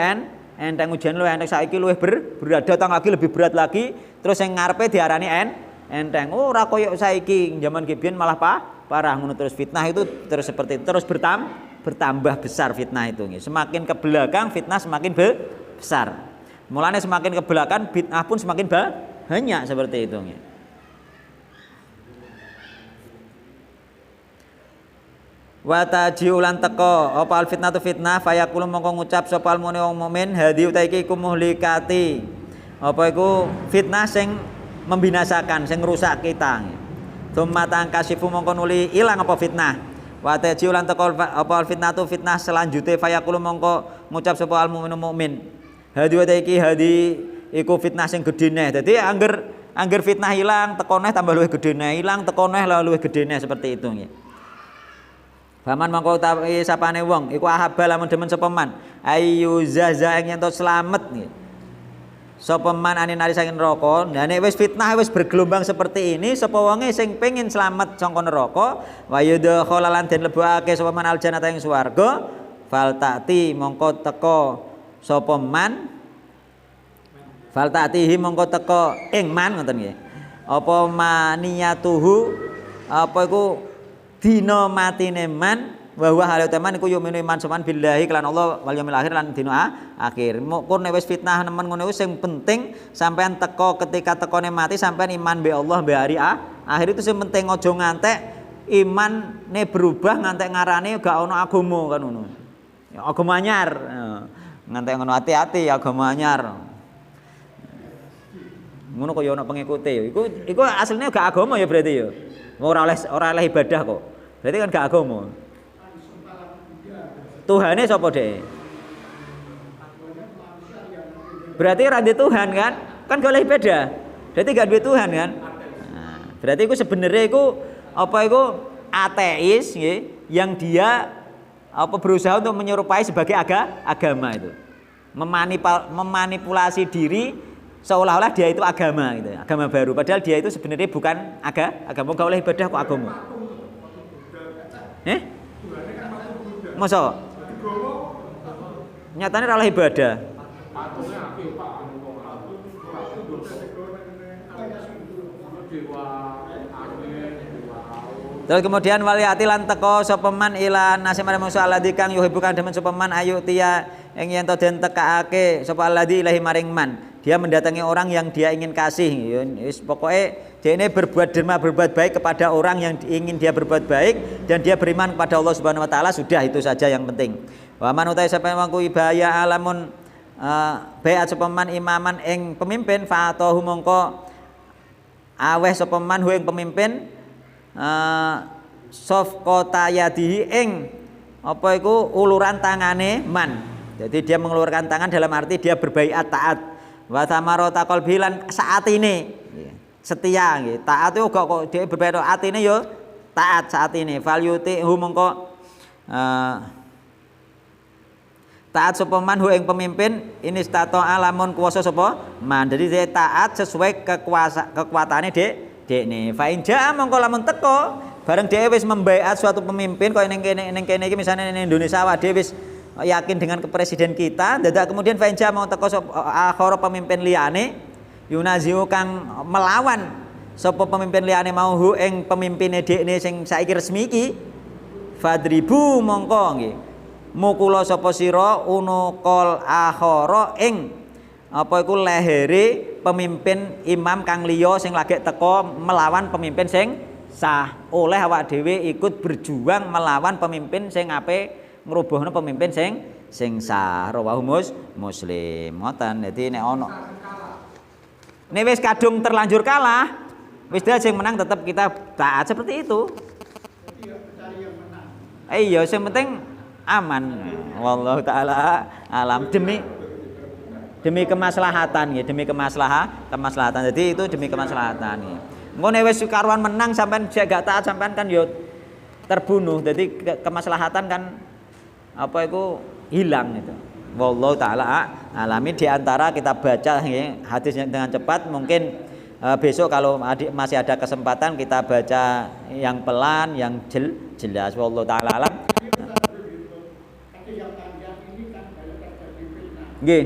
enteng ujian luwih enteng saiki luwih berat, datang lagi lebih berat lagi, terus yang ngarepe diarani enteng. Ora koyo saiki zaman biyen malah parah ngono. Terus fitnah itu terus seperti itu, terus bertambah besar fitnah itu nggih. Semakin ke belakang fitnah semakin besar. Mulane semakin ke belakang bid'ah pun semakin banyak seperti itu nggih. Wa taji ulan teko apa al fitnatu fitnah fayaqulu mongko ngucap sapa al mukmin hadi uta iki iku muhlikati apa iku fitnah sing membinasakan sing ngrusak kita. Tsumma tangkasifu mongko nuli ilang apa fitnah. Wa taji ulan teko apa al fitnatu fitnah selanjute fayaqulu mongko ngucap sapa al mukmin hadi uta iki hadi iku fitnah sing gedhe neh. Dadi angger angger fitnah ilang tekoneh tambah luwih gedene, ilang tekoneh luwih gedene seperti itu nggih. Faman mangko utawi sapane wong iku ahabba lamun demen sapa man ayu zaza ing yen slamet nggih. Sapa man ane nari saking neraka, nah nek wis fitnah wis bergelombang seperti ini sapa wonge sing pengin slamet saka neraka wa yudkhala lan den lebokake sapa man aljannata ing swarga fal ta'ti mongko teka sapa man fal ta'tihi mongko teka ing man ngoten nggih. Apa maniyatuhu apa iku dina matine man wa huwa hale teman iku yuminu iman sopan billahi kelan Allah wal yaumil akhir lan dina akhir. Mokon nek wis fitnah nemen ngono sing penting sampean teko ketika tekone mati sampean iman be Allah be hari akhir itu sing penting aja ngantek imane berubah ngantek ngarane gak ana agama kan ngono. Ya agama anyar. Ngantek ngono hati-hati agama anyar. Ngono kaya ana pengikute. Iku asline gak agama ya berarti ya. Ora oleh ibadah kok. Berarti kan gak agama. Tuhane sapa dhek? Berarti ora ndek Tuhan kan? Kan gak oleh ibadah. Berarti gak duwe Tuhan kan? Nah, berarti iku sebenarnya iku apa iku ateis nggih yang dia apa berusaha untuk menyerupai sebagai agama itu. Memanipulasi diri seolah-olah dia itu agama gitu, agama baru. Padahal dia itu sebenarnya bukan agama, gak oleh ibadah kok agama. Masa? Nyatanya ora oleh ibadah. Terus kemudian waliati lan teka sapa man ila nasi marang mungsu alladzi kang yuhibbu kang demen sapa man ayu tiya ing yen to den tekaake sapa alladzi ilahi maring man. Dia mendatangi orang yang dia ingin kasih. Wis pokoke dene berbuat derma berbuat baik kepada orang yang ingin dia berbuat baik dan dia beriman kepada Allah Subhanahu wa taala, sudah itu saja yang penting. Wa man utai sapa wangku ibaya alamun baiat sapa man imaman ing pemimpin fa atahu mongko aweh sapa man hu ing pemimpin safqata yadihi ing apa iku uluran tangane man. Jadi dia mengeluarkan tangan dalam arti dia berbaiat taat. Wa tamarata qalbi lan saat ini setia nggih. Taat itu kok dia berbaiat atine yo taat saat ini. Fal yuti'hu mongko taat sapa man hu ing pemimpin ini stato alamun kuwasa sapa man. Jadi dia taat sesuai kekuasaane dekne. Fa in jaa mongko lamun teko bareng dhewe wis membaiat suatu pemimpin kaya ning kene iki misalnya ning Indonesia awak dhewe wis yakin dengan presiden kita, dadak kemudian fa in jaa mau teko akhara pemimpin liyane yunaziu kang melawan sapa pemimpin liyane mau hu ing pemimpine dekne sing saiki resmi iki fadribu mongko nggih mukula sapa sira unukol akhara ing apa iku lehere pemimpin imam kang liya sing lagi teko melawan pemimpin sing sah. Oleh awak dhewe ikut berjuang melawan pemimpin sing ape ngrubuhna pemimpin sing sah. Rawahu Muslim. Ngoten. Dadi nek ana nek wis kadung terlanjur kalah, wis dia sing menang tetap kita taat seperti itu. Jadi ya mencari yang menang. Iya, sing penting aman. Wallahu taala alam demi kemaslahatan ya, demi kemaslahatan. Jadi itu demi kemaslahatan ya. Engko nek wis karuan menang sampean jek gak taat sampean kan yo terbunuh. Jadi kemaslahatan kan apa itu hilang itu. Wallahu taala alami. Di antara kita baca ya, hadisnya dengan cepat mungkin besok kalau masih ada kesempatan kita baca yang pelan, yang jelas. Wallahu taala alam. Tapi yang panjang ini kan banyak terjadi fitnah. Nggih.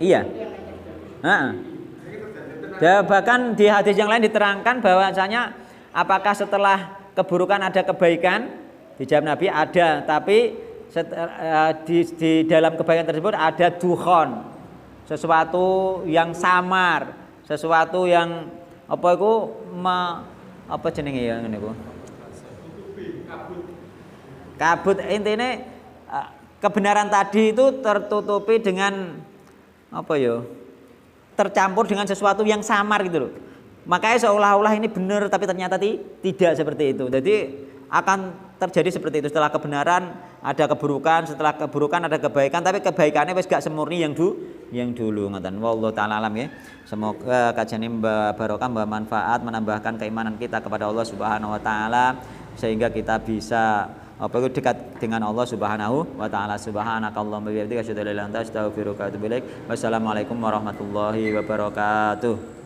Iya. Bahkan di hadis yang lain diterangkan bahwasanya apakah setelah keburukan ada kebaikan? Dijawab Nabi ada, tapi di dalam kebaikan tersebut ada dukhon, sesuatu yang samar, sesuatu yang apa itu apa jenenge ya ngene iku? Kabut. Intine kebenaran tadi itu tertutupi dengan apa ya? Tercampur dengan sesuatu yang samar gitu loh. Makanya seolah-olah ini benar tapi ternyata tidak seperti itu. Jadi akan terjadi seperti itu. Setelah kebenaran ada keburukan, setelah keburukan ada kebaikan, tapi kebaikannya wis gak semurni yang dulu ngoten. Wallahu taala alam ya. Semoga kajian ini barokah, bermanfaat, menambahkan keimanan kita kepada Allah Subhanahu wa taala sehingga kita bisa dekat dengan Allah Subhanahu wa taala. Subhanakallahumma wa bihamdika asyhadu an la ilaha illa anta astaghfiruka wa atubu ilaik. Wassalamualaikum warahmatullahi wabarakatuh.